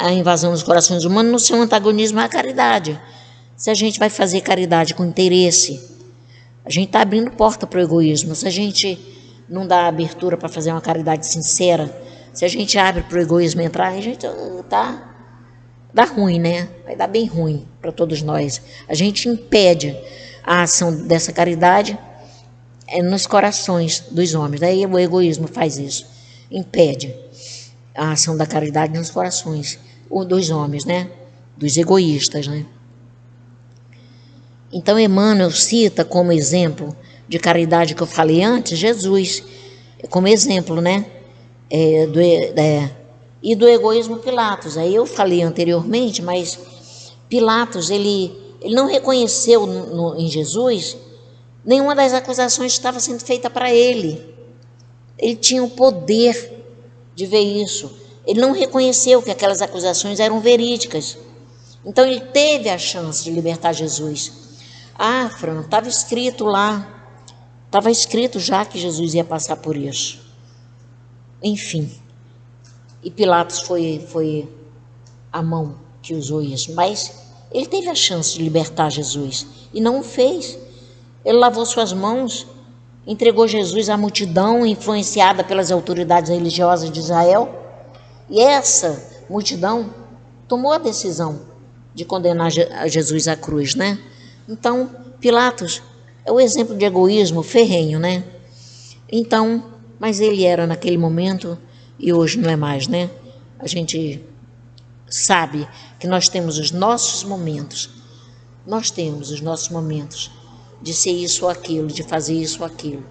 a invasão dos corações humanos, no seu antagonismo à caridade. Se a gente vai fazer caridade com interesse, a gente está abrindo porta para o egoísmo. Se a gente não dá abertura para fazer uma caridade sincera, se a gente abre para o egoísmo entrar, a gente dá ruim, né? Vai dar bem ruim para todos nós. A gente impede a ação dessa caridade nos corações dos homens. Daí o egoísmo faz isso, impede a ação da caridade nos corações dos homens, né? Dos egoístas, né? Então Emmanuel cita como exemplo de caridade que eu falei antes, Jesus, como exemplo, né? E do egoísmo Pilatos. Aí eu falei anteriormente, mas Pilatos, ele não reconheceu em Jesus nenhuma das acusações que estava sendo feita para ele. Ele tinha o poder de ver isso. Ele não reconheceu que aquelas acusações eram verídicas. Então ele teve a chance de libertar Jesus. Fran, estava escrito lá, estava escrito já que Jesus ia passar por isso. Enfim, e Pilatos foi a mão que usou isso, mas ele teve a chance de libertar Jesus e não o fez. Ele lavou suas mãos, entregou Jesus à multidão influenciada pelas autoridades religiosas de Israel, e essa multidão tomou a decisão de condenar Jesus à cruz, né? Então, Pilatos é o exemplo de egoísmo ferrenho, né? Então, mas ele era naquele momento e hoje não é mais, né? A gente sabe que nós temos os nossos momentos. Nós temos os nossos momentos de ser isso ou aquilo, de fazer isso ou aquilo.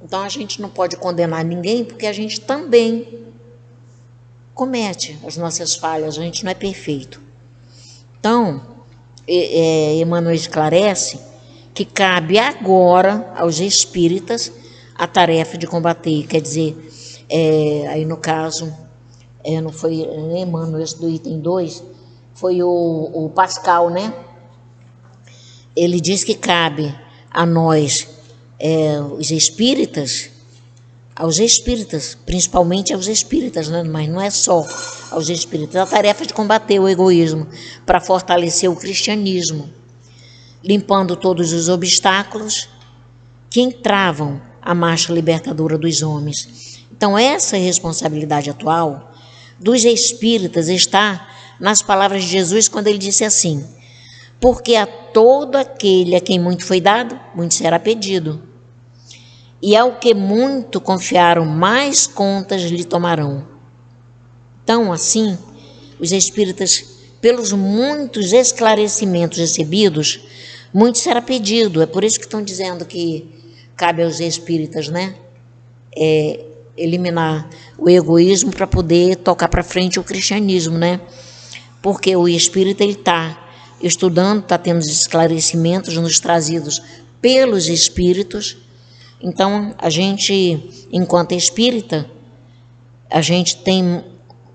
Então, a gente não pode condenar ninguém porque a gente também comete as nossas falhas, a gente não é perfeito. Então, Emmanuel esclarece que cabe agora aos espíritas a tarefa de combater, quer dizer, aí no caso, não foi Emmanuel, esse do item 2, foi o Pascal, né? Ele diz que cabe a nós, os espíritas, aos espíritas, principalmente aos espíritas, né? Mas não é só aos espíritas, a tarefa de combater o egoísmo para fortalecer o cristianismo, limpando todos os obstáculos que entravam a marcha libertadora dos homens. Então, essa responsabilidade atual dos espíritas está nas palavras de Jesus, quando ele disse assim: porque a todo aquele a quem muito foi dado, muito será pedido. E ao que muito confiaram, mais contas lhe tomarão. Então, assim, os espíritas, pelos muitos esclarecimentos recebidos, muito será pedido. É por isso que estão dizendo que cabe aos espíritas, né, eliminar o egoísmo para poder tocar para frente o cristianismo, né? Porque o espírita, ele está estudando, está tendo os esclarecimentos nos trazidos pelos espíritos. Então, a gente, enquanto espírita, a gente tem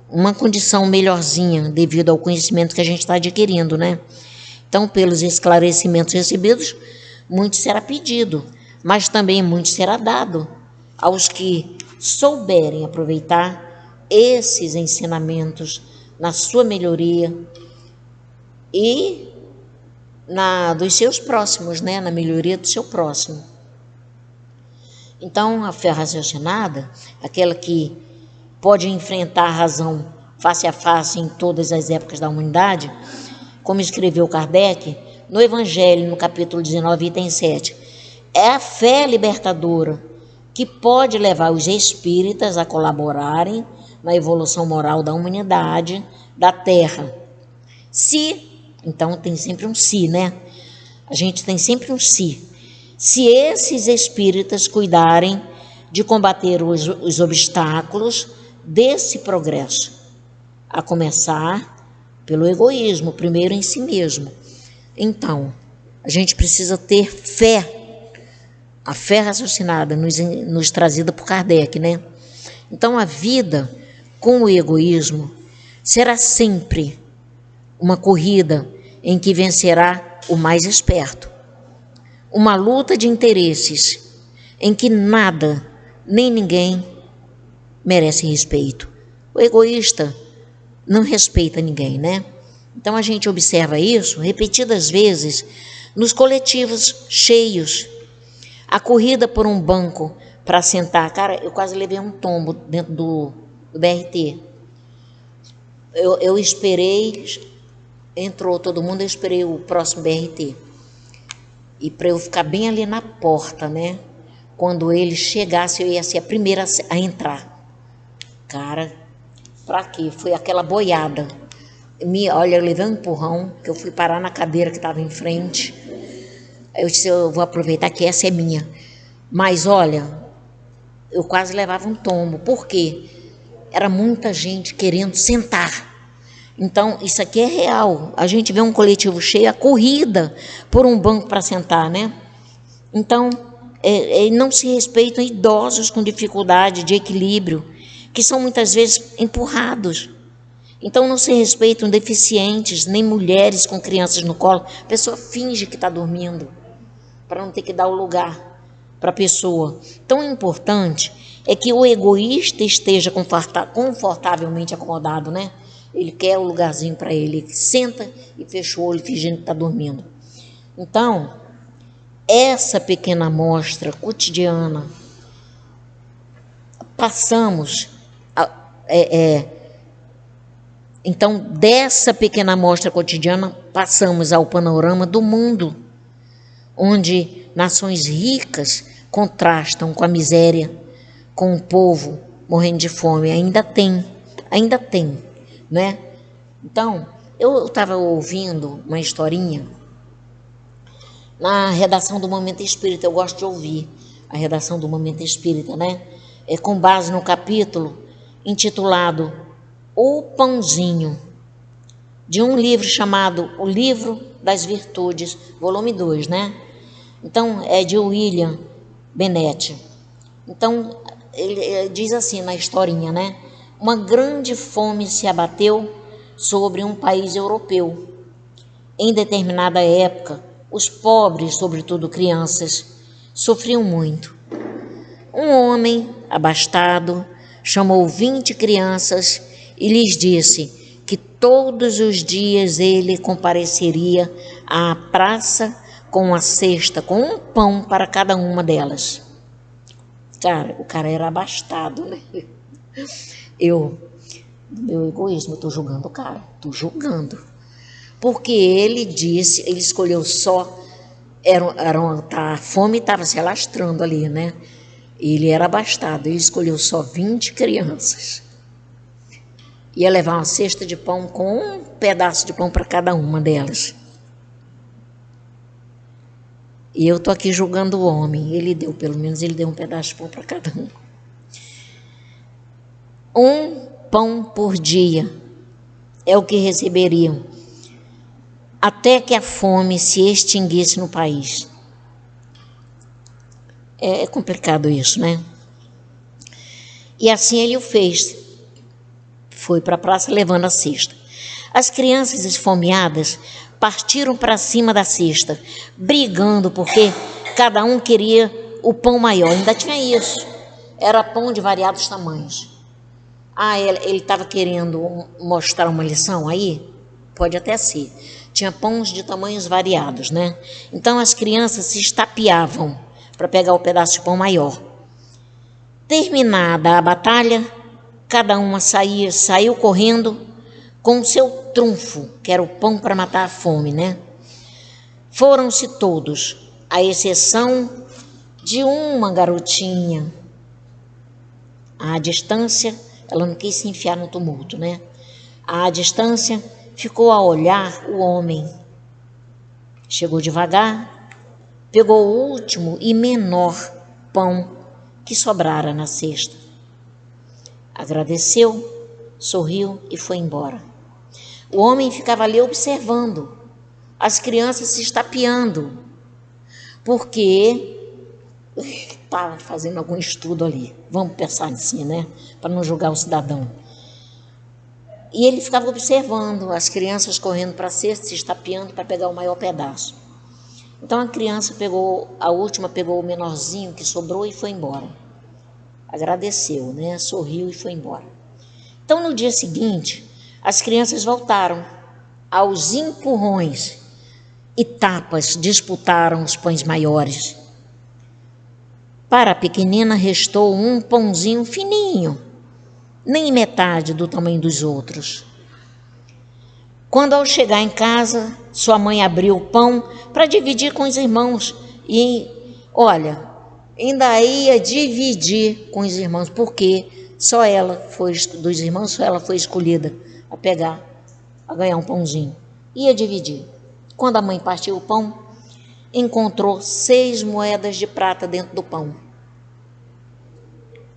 uma condição melhorzinha devido ao conhecimento que a gente está adquirindo, né? Então, pelos esclarecimentos recebidos, muito será pedido, mas também muito será dado aos que souberem aproveitar esses ensinamentos na sua melhoria e dos seus próximos, né? Na melhoria do seu próximo. Então, a fé raciocinada, aquela que pode enfrentar a razão face a face em todas as épocas da humanidade, como escreveu Kardec, no Evangelho, no capítulo 19, item 7, é a fé libertadora que pode levar os espíritas a colaborarem na evolução moral da humanidade, da Terra. Então tem sempre um se, né? A gente tem sempre um se. Se esses espíritas cuidarem de combater os obstáculos desse progresso, a começar pelo egoísmo, primeiro em si mesmo. Então, a gente precisa ter fé, a fé raciocinada nos trazida por Kardec, né? Então, a vida com o egoísmo será sempre uma corrida em que vencerá o mais esperto. Uma luta de interesses em que nada, nem ninguém merece respeito. O egoísta não respeita ninguém, né? Então a gente observa isso repetidas vezes nos coletivos cheios. A corrida por um banco para sentar. Cara, eu quase levei um tombo dentro do BRT. Eu esperei, entrou todo mundo, eu esperei o próximo BRT. E para eu ficar bem ali na porta, né? Quando ele chegasse, eu ia ser a primeira a entrar. Cara, pra quê? Foi aquela boiada. Olha, eu levei um empurrão, que eu fui parar na cadeira que estava em frente. Eu disse, eu vou aproveitar que essa é minha. Mas, olha, eu quase levava um tombo. Por quê? Era muita gente querendo sentar. Então, isso aqui é real. A gente vê um coletivo cheio, a corrida por um banco para sentar, né? Então, não se respeitam idosos com dificuldade de equilíbrio, que são muitas vezes empurrados. Então, não se respeitam deficientes, nem mulheres com crianças no colo. A pessoa finge que está dormindo, para não ter que dar o lugar para a pessoa. Tão importante é que o egoísta esteja confortavelmente acomodado, né? Ele quer o lugarzinho para ele, ele senta e fecha o olho fingindo que está dormindo. Então, essa pequena amostra cotidiana, então, dessa pequena amostra cotidiana, passamos ao panorama do mundo, onde nações ricas contrastam com a miséria, com o povo morrendo de fome. Ainda tem, né? Então, eu estava ouvindo uma historinha na redação do Momento Espírita. Eu gosto de ouvir a redação do Momento Espírita, né? Com base no capítulo intitulado O Pãozinho, de um livro chamado O Livro das Virtudes, volume 2, né? Então, é de William Bennett. Então, ele diz assim na historinha, né? Uma grande fome se abateu sobre um país europeu. Em determinada época, os pobres, sobretudo crianças, sofriam muito. Um homem abastado chamou 20 crianças e lhes disse que todos os dias ele compareceria à praça com uma cesta, com um pão para cada uma delas. Cara, o cara era abastado, né? Meu egoísmo, eu estou julgando o cara, estou julgando. Porque ele disse, ele escolheu só, a fome estava se alastrando ali, né? Ele era abastado, ele escolheu só 20 crianças. Ia levar uma cesta de pão com um pedaço de pão para cada uma delas. E eu estou aqui julgando o homem. Pelo menos ele deu um pedaço de pão para cada um. Um pão por dia é o que receberiam, até que a fome se extinguisse no país. É complicado isso, né? E assim ele o fez. Foi para a praça levando a cesta. As crianças esfomeadas partiram para cima da cesta, brigando porque cada um queria o pão maior. Ainda tinha isso. Era pão de variados tamanhos. Ele estava querendo mostrar uma lição aí? Pode até ser. Tinha pães de tamanhos variados, né? Então as crianças se estapeavam para pegar o pedaço de pão maior. Terminada a batalha, cada uma saiu correndo com o seu trunfo, que era o pão para matar a fome, né? Foram-se todos, à exceção de uma garotinha. À distância, ela não quis se enfiar no tumulto, né? À distância, ficou a olhar o homem. Chegou devagar, pegou o último e menor pão que sobrara na cesta. Agradeceu, sorriu e foi embora. O homem ficava ali observando as crianças se estapeando, porque estava fazendo algum estudo ali. Vamos pensar assim, né? Para não julgar o cidadão. E ele ficava observando as crianças correndo para a cesta, se estapeando para pegar o maior pedaço. Então a última pegou o menorzinho que sobrou e foi embora. Agradeceu, né? Sorriu e foi embora. Então no dia seguinte, as crianças voltaram. Aos empurrões e tapas disputaram os pães maiores. Para a pequenina restou um pãozinho fininho, nem metade do tamanho dos outros. Quando ao chegar em casa, sua mãe abriu o pão para dividir com os irmãos. E, olha, ainda ia dividir com os irmãos, porque dos irmãos, só ela foi escolhida a ganhar um pãozinho. Ia dividir. Quando a mãe partiu o pão, encontrou 6 moedas de prata dentro do pão.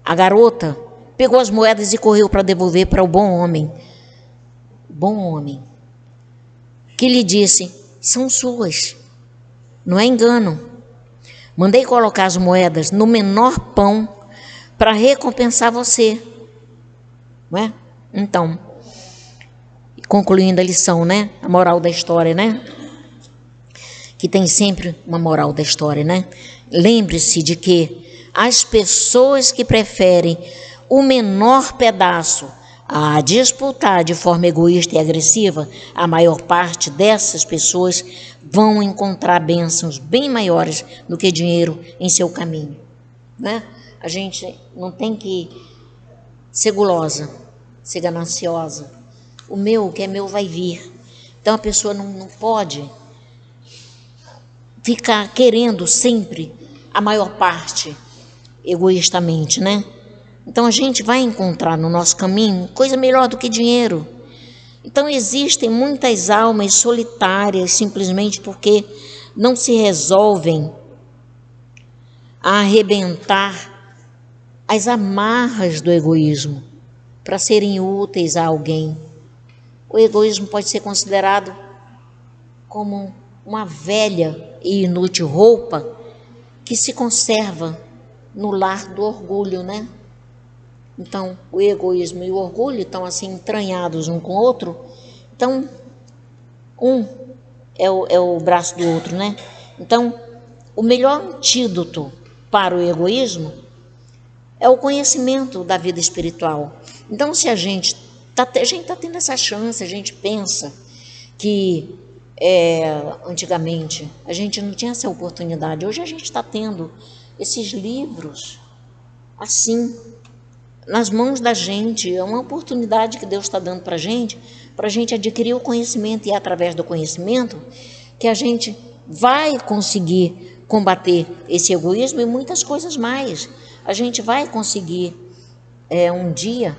A garota pegou as moedas e correu para devolver para o bom homem. Bom homem, que lhe disse: são suas, não é engano. Mandei colocar as moedas no menor pão para recompensar você. Não é? Então, concluindo a lição, né? A moral da história, né? Que tem sempre uma moral da história, né? Lembre-se de que as pessoas que preferem o menor pedaço a disputar de forma egoísta e agressiva, a maior parte dessas pessoas vão encontrar bênçãos bem maiores do que dinheiro em seu caminho, né? A gente não tem que ser gulosa, ser gananciosa. O que é meu vai vir. Então a pessoa não pode ficar querendo sempre a maior parte egoístamente, né? Então a gente vai encontrar no nosso caminho coisa melhor do que dinheiro. Então existem muitas almas solitárias simplesmente porque não se resolvem a arrebentar as amarras do egoísmo para serem úteis a alguém. O egoísmo pode ser considerado como uma velha e inútil roupa que se conserva no lar do orgulho, né? Então, o egoísmo e o orgulho estão assim entranhados um com o outro. Então, um é o braço do outro, né? Então, o melhor antídoto para o egoísmo é o conhecimento da vida espiritual. Então, se a gente está tendo essa chance, a gente pensa que antigamente a gente não tinha essa oportunidade. Hoje a gente está tendo esses livros assim, nas mãos da gente. É uma oportunidade que Deus está dando para a gente adquirir o conhecimento, e é através do conhecimento que a gente vai conseguir combater esse egoísmo e muitas coisas mais. A gente vai conseguir um dia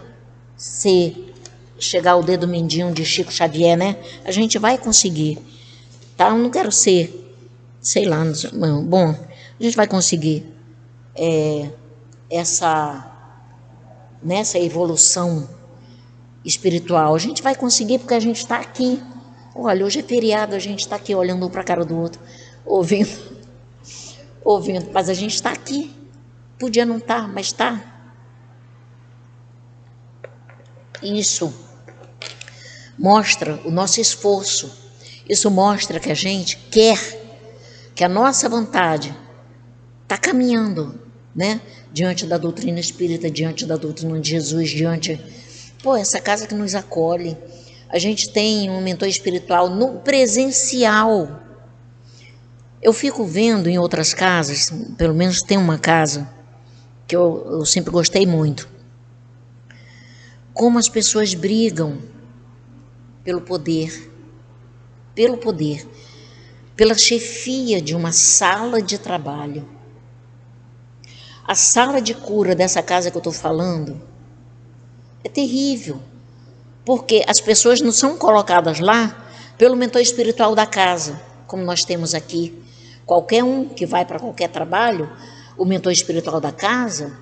chegar ao dedo mindinho de Chico Xavier, né? A gente vai conseguir, tá? Eu não quero ser, sei lá, bom, a gente vai conseguir nessa evolução espiritual. A gente vai conseguir porque a gente está aqui. Olha, hoje é feriado, a gente está aqui olhando um para a cara do outro, ouvindo, mas a gente está aqui. Podia não estar, mas está. Isso mostra o nosso esforço. Isso mostra que a gente quer, que a nossa vontade está caminhando, né? Diante da doutrina espírita, diante da doutrina de Jesus, essa casa que nos acolhe. A gente tem um mentor espiritual no presencial. Eu fico vendo em outras casas, pelo menos tem uma casa que eu sempre gostei muito, como as pessoas brigam pelo poder, pela chefia de uma sala de trabalho. A sala de cura dessa casa que eu estou falando é terrível, porque as pessoas não são colocadas lá pelo mentor espiritual da casa, como nós temos aqui. Qualquer um que vai para qualquer trabalho, o mentor espiritual da casa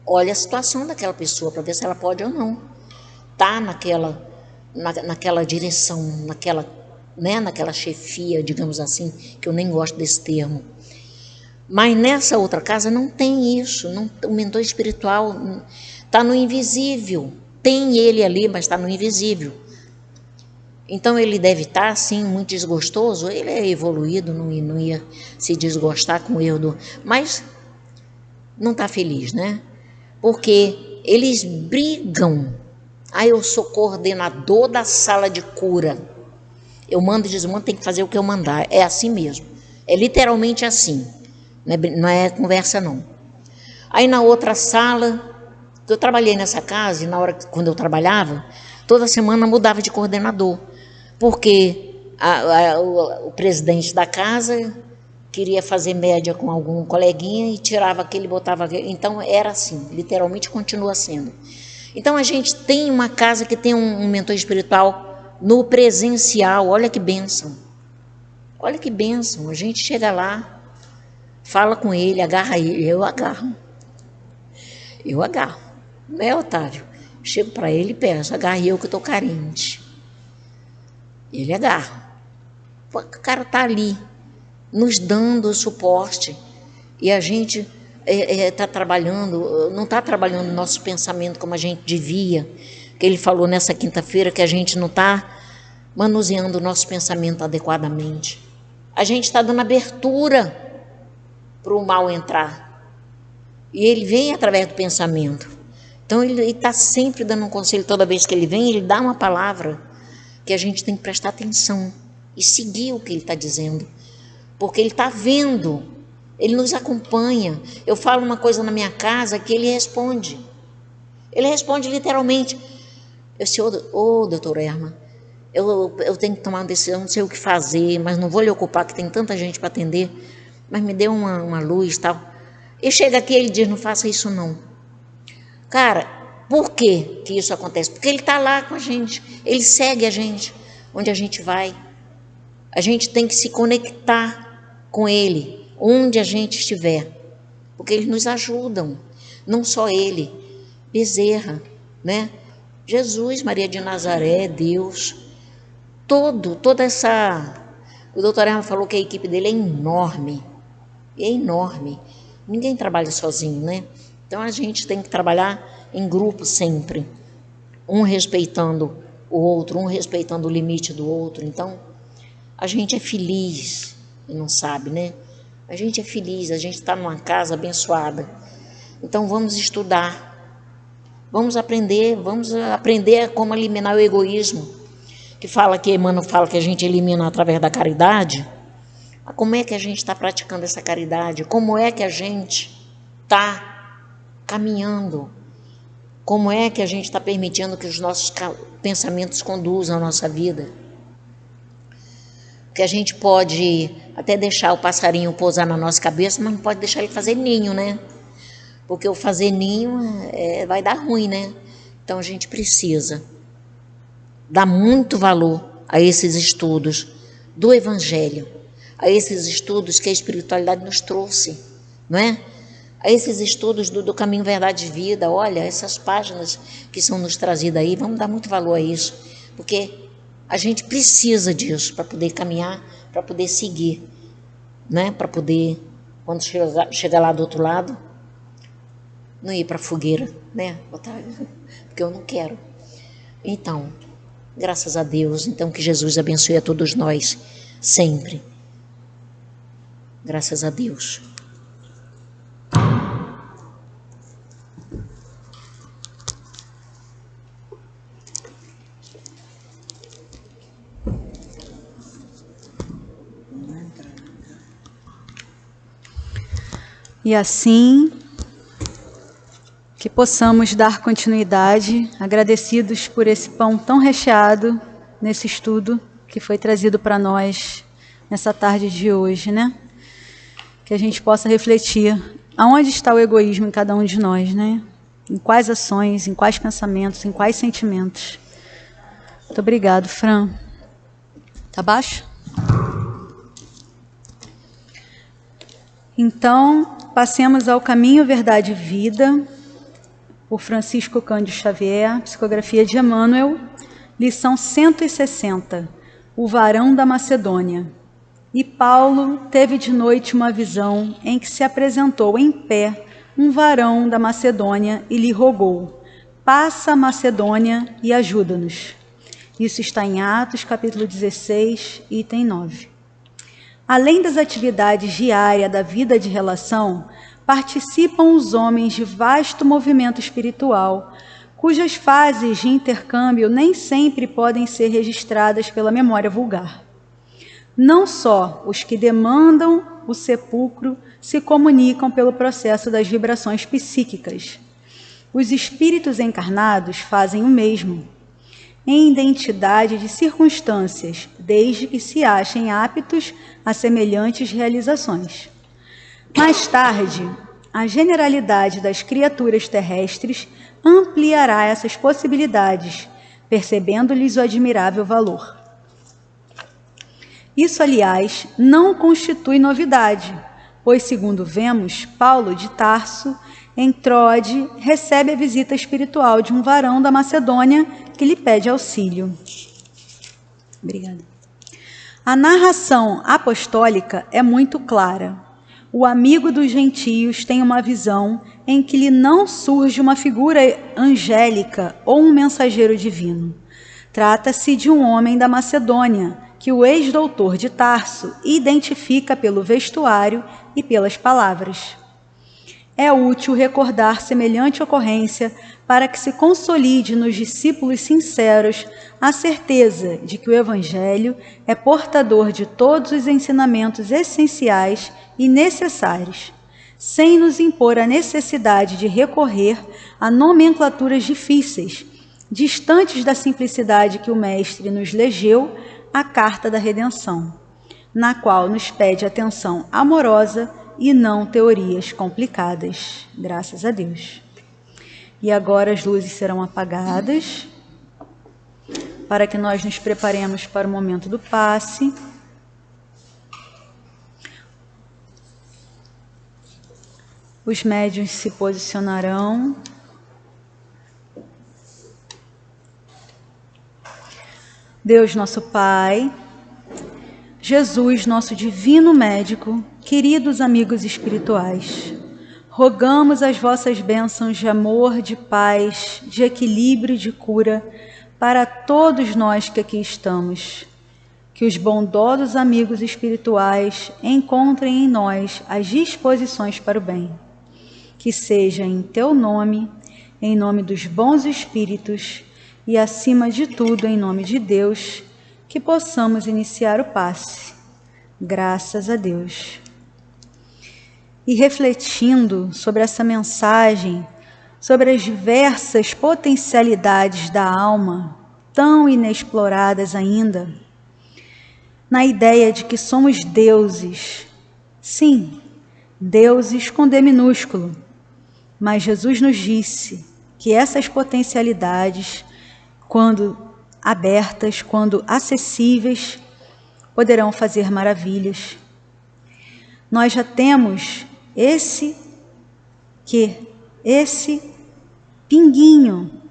olha a situação daquela pessoa para ver se ela pode ou não estar naquela direção, naquela chefia, digamos assim, que eu nem gosto desse termo. Mas nessa outra casa não tem isso, o mentor espiritual está no invisível. Tem ele ali, mas está no invisível. Então ele deve estar assim, muito desgostoso. Ele é evoluído, não ia se desgostar com o erro mas não está feliz, né? Porque eles brigam. Eu sou coordenador da sala de cura. Eu mando e desmando, tem que fazer o que eu mandar. É assim mesmo. É literalmente assim. Não é conversa, não. Aí na outra sala, eu trabalhei nessa casa, e quando eu trabalhava, toda semana mudava de coordenador. Porque o presidente da casa queria fazer média com algum coleguinha e tirava aquele, botava aquele. Então era assim, literalmente continua sendo. Então a gente tem uma casa que tem um mentor espiritual no presencial. Olha que bênção. Olha que bênção. A gente chega lá, fala com ele, agarra ele. Eu agarro. Né, Otávio? Chego para ele e peço, agarre eu que estou carente. Ele agarra. O cara está ali, nos dando suporte. E a gente está trabalhando, não está trabalhando o nosso pensamento como a gente devia. Que ele falou nessa quinta-feira que a gente não está manuseando o nosso pensamento adequadamente. A gente está dando abertura para o mal entrar. E ele vem através do pensamento. Então ele está sempre dando um conselho. Toda vez que ele vem, ele dá uma palavra que a gente tem que prestar atenção e seguir o que ele está dizendo, porque ele está vendo, ele nos acompanha. Eu falo uma coisa na minha casa que ele responde literalmente. Eu disse, doutora Erma, eu tenho que tomar uma decisão, não sei o que fazer, mas não vou lhe ocupar, que tem tanta gente para atender, mas me dê uma luz e tal. E chega aqui, ele diz, não faça isso não. Cara, por que isso acontece? Porque ele está lá com a gente, ele segue a gente, onde a gente vai. A gente tem que se conectar com ele, onde a gente estiver, porque eles nos ajudam. Não só ele, Bezerra, né? Jesus, Maria de Nazaré, Deus, toda essa... O doutor Erma falou que a equipe dele é enorme, Ninguém trabalha sozinho, né? Então a gente tem que trabalhar em grupo sempre, um respeitando o outro, um respeitando o limite do outro. Então a gente é feliz e não sabe, né? A gente é feliz, a gente está numa casa abençoada. Então vamos estudar. Vamos aprender como eliminar o egoísmo. Que Emmanuel fala que a gente elimina através da caridade. Mas como é que a gente está praticando essa caridade? Como é que a gente está caminhando? Como é que a gente está permitindo que os nossos pensamentos conduzam a nossa vida? Porque a gente pode até deixar o passarinho pousar na nossa cabeça, mas não pode deixar ele fazer ninho, né? Porque o fazer ninho vai dar ruim, né? Então a gente precisa dar muito valor a esses estudos do Evangelho, a esses estudos que a espiritualidade nos trouxe, não é? A esses estudos do caminho, verdade e vida. Olha, essas páginas que são nos trazidas aí, vamos dar muito valor a isso, porque a gente precisa disso para poder caminhar, para poder seguir, né? Para poder, quando chegar lá do outro lado, não ir para a fogueira, né, Otávio? Porque eu não quero. Então, graças a Deus, então que Jesus abençoe a todos nós, sempre. Graças a Deus. E assim, que possamos dar continuidade, agradecidos por esse pão tão recheado nesse estudo que foi trazido para nós nessa tarde de hoje, né? Que a gente possa refletir aonde está o egoísmo em cada um de nós, né? Em quais ações, em quais pensamentos, em quais sentimentos. Muito obrigado, Fran. Tá baixo? Então, passemos ao Caminho, Verdade e Vida, por Francisco Cândido Xavier, psicografia de Emmanuel, lição 160, o varão da Macedônia. E Paulo teve de noite uma visão em que se apresentou em pé um varão da Macedônia e lhe rogou: passa a Macedônia e ajuda-nos. Isso está em Atos, capítulo 16, item 9. Além das atividades diárias da vida de relação, participam os homens de vasto movimento espiritual, cujas fases de intercâmbio nem sempre podem ser registradas pela memória vulgar. Não só os que demandam o sepulcro se comunicam pelo processo das vibrações psíquicas. Os espíritos encarnados fazem o mesmo, em identidade de circunstâncias, desde que se achem aptos a semelhantes realizações. Mais tarde, a generalidade das criaturas terrestres ampliará essas possibilidades, percebendo-lhes o admirável valor. Isso, aliás, não constitui novidade, pois, segundo vemos, Paulo de Tarso, em Troade, recebe a visita espiritual de um varão da Macedônia que lhe pede auxílio. Obrigada. A narração apostólica é muito clara. O amigo dos gentios tem uma visão em que lhe não surge uma figura angélica ou um mensageiro divino. Trata-se de um homem da Macedônia, que o ex-doutor de Tarso identifica pelo vestuário e pelas palavras. É útil recordar semelhante ocorrência para que se consolide nos discípulos sinceros a certeza de que o Evangelho é portador de todos os ensinamentos essenciais e necessários, sem nos impor a necessidade de recorrer a nomenclaturas difíceis, distantes da simplicidade que o Mestre nos legeu a Carta da Redenção, na qual nos pede atenção amorosa e não teorias complicadas. Graças a Deus. E agora as luzes serão apagadas, para que nós nos preparemos para o momento do passe. Os médiuns se posicionarão. Deus, nosso Pai, Jesus, nosso divino médico, queridos amigos espirituais, rogamos as vossas bênçãos de amor, de paz, de equilíbrio e de cura para todos nós que aqui estamos. Que os bondosos amigos espirituais encontrem em nós as disposições para o bem. que seja em teu nome, em nome dos bons espíritos e, acima de tudo, em nome de Deus, que possamos iniciar o passe. Graças a Deus. E refletindo sobre essa mensagem, sobre as diversas potencialidades da alma, tão inexploradas ainda, na ideia de que somos deuses. Sim, deuses com D minúsculo. Mas Jesus nos disse que essas potencialidades, quando abertas, quando acessíveis, poderão fazer maravilhas. Nós já temos esse pinguinho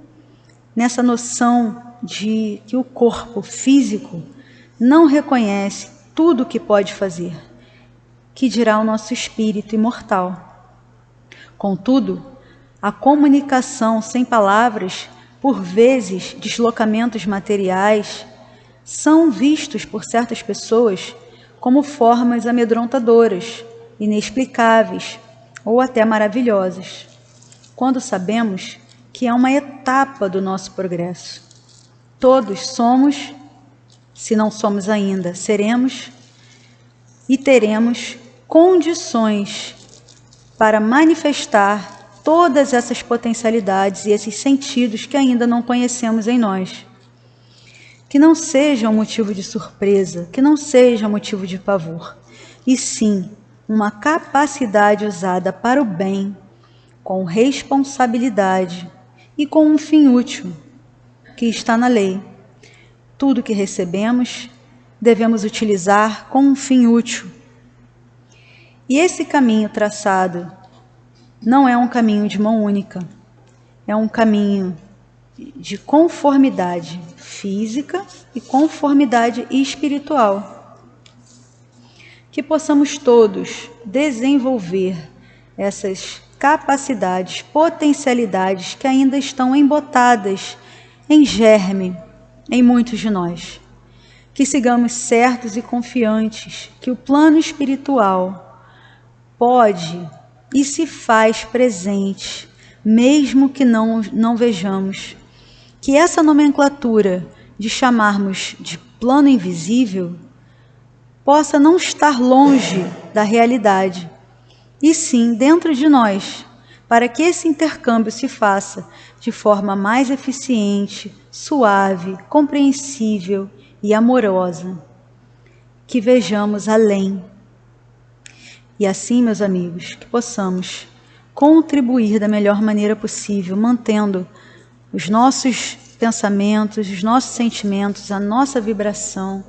nessa noção de que o corpo físico não reconhece tudo o que pode fazer, que dirá o nosso espírito imortal. Contudo, a comunicação sem palavras, por vezes deslocamentos materiais, são vistos por certas pessoas como formas amedrontadoras, inexplicáveis ou até maravilhosas, quando sabemos que é uma etapa do nosso progresso. Todos somos, se não somos ainda, seremos e teremos condições para manifestar todas essas potencialidades e esses sentidos que ainda não conhecemos em nós. Que não seja um motivo de surpresa, que não seja um motivo de pavor, e sim uma capacidade usada para o bem, com responsabilidade e com um fim útil, que está na lei. Tudo que recebemos, devemos utilizar com um fim útil. E esse caminho traçado não é um caminho de mão única, é um caminho de conformidade física e conformidade espiritual. Que possamos todos desenvolver essas capacidades, potencialidades que ainda estão embotadas em germe em muitos de nós. Que sigamos certos e confiantes que o plano espiritual pode e se faz presente, mesmo que não vejamos. Que essa nomenclatura de chamarmos de plano invisível possa não estar longe da realidade, e sim dentro de nós, para que esse intercâmbio se faça de forma mais eficiente, suave, compreensível e amorosa. Que vejamos além. E assim, meus amigos, que possamos contribuir da melhor maneira possível, mantendo os nossos pensamentos, os nossos sentimentos, a nossa vibração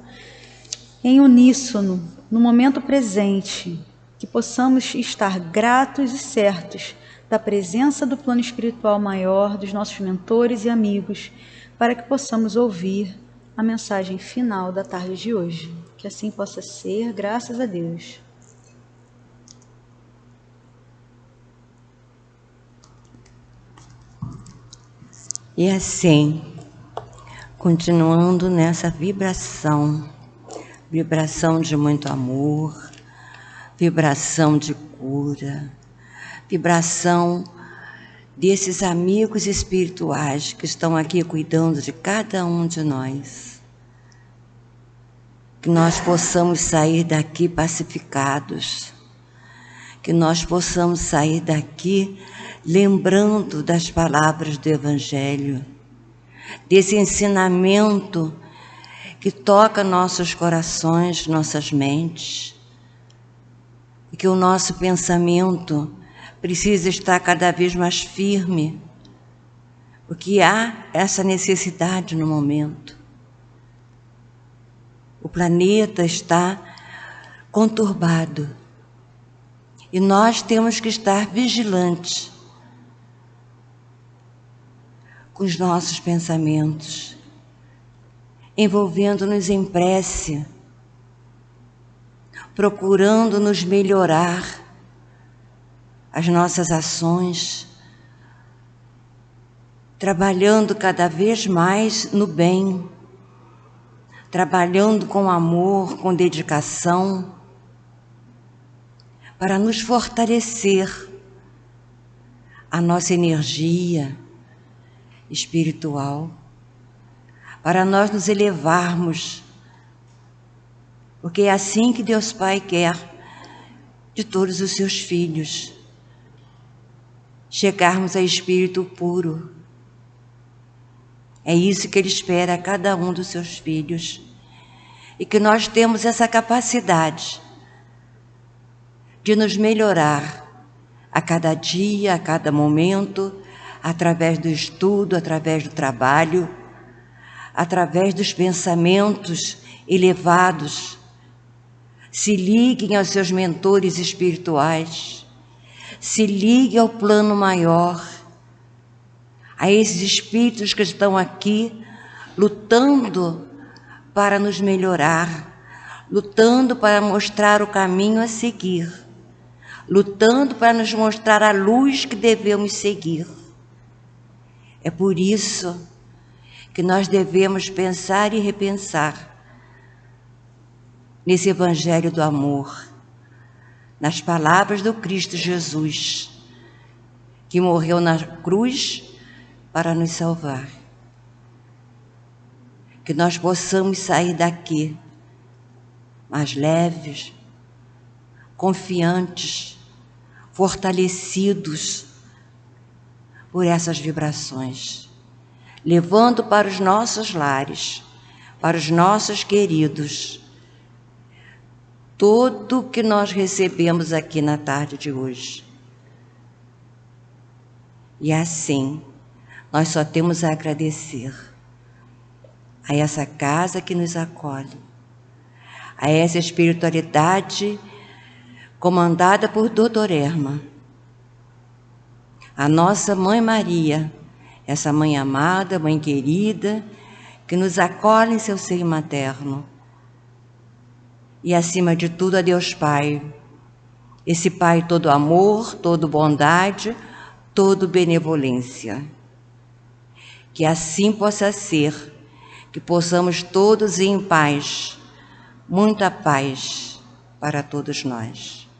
em uníssono, no momento presente, que possamos estar gratos e certos da presença do plano espiritual maior, dos nossos mentores e amigos, para que possamos ouvir a mensagem final da tarde de hoje. Que assim possa ser, graças a Deus. E assim, continuando nessa vibração de muito amor, vibração de cura, vibração desses amigos espirituais que estão aqui cuidando de cada um de nós. Que nós possamos sair daqui pacificados, que nós possamos sair daqui lembrando das palavras do Evangelho, desse ensinamento que toca nossos corações, nossas mentes, e que o nosso pensamento precisa estar cada vez mais firme, porque há essa necessidade no momento. O planeta está conturbado e nós temos que estar vigilantes com os nossos pensamentos, envolvendo-nos em prece, procurando nos melhorar as nossas ações, trabalhando cada vez mais no bem, trabalhando com amor, com dedicação, para nos fortalecer a nossa energia espiritual, para nós nos elevarmos, porque é assim que Deus Pai quer de todos os seus filhos, chegarmos a espírito puro. É isso que Ele espera a cada um dos seus filhos, e que nós temos essa capacidade de nos melhorar a cada dia, a cada momento, através do estudo, através do trabalho, através dos pensamentos elevados. Se liguem aos seus mentores espirituais, se liguem ao plano maior, a esses espíritos que estão aqui lutando para nos melhorar, lutando para mostrar o caminho a seguir, lutando para nos mostrar a luz que devemos seguir. É por isso que nós devemos pensar e repensar nesse Evangelho do amor, nas palavras do Cristo Jesus, que morreu na cruz para nos salvar. Que nós possamos sair daqui mais leves, confiantes, fortalecidos por essas vibrações, levando para os nossos lares, para os nossos queridos, tudo o que nós recebemos aqui na tarde de hoje. E assim, nós só temos a agradecer a essa casa que nos acolhe, a essa espiritualidade comandada por Doutor Erma, a nossa Mãe Maria, essa mãe amada, mãe querida, que nos acolhe em seu seio materno. E acima de tudo a Deus Pai, esse Pai todo amor, todo bondade, todo benevolência. Que assim possa ser, que possamos todos ir em paz, muita paz para todos nós.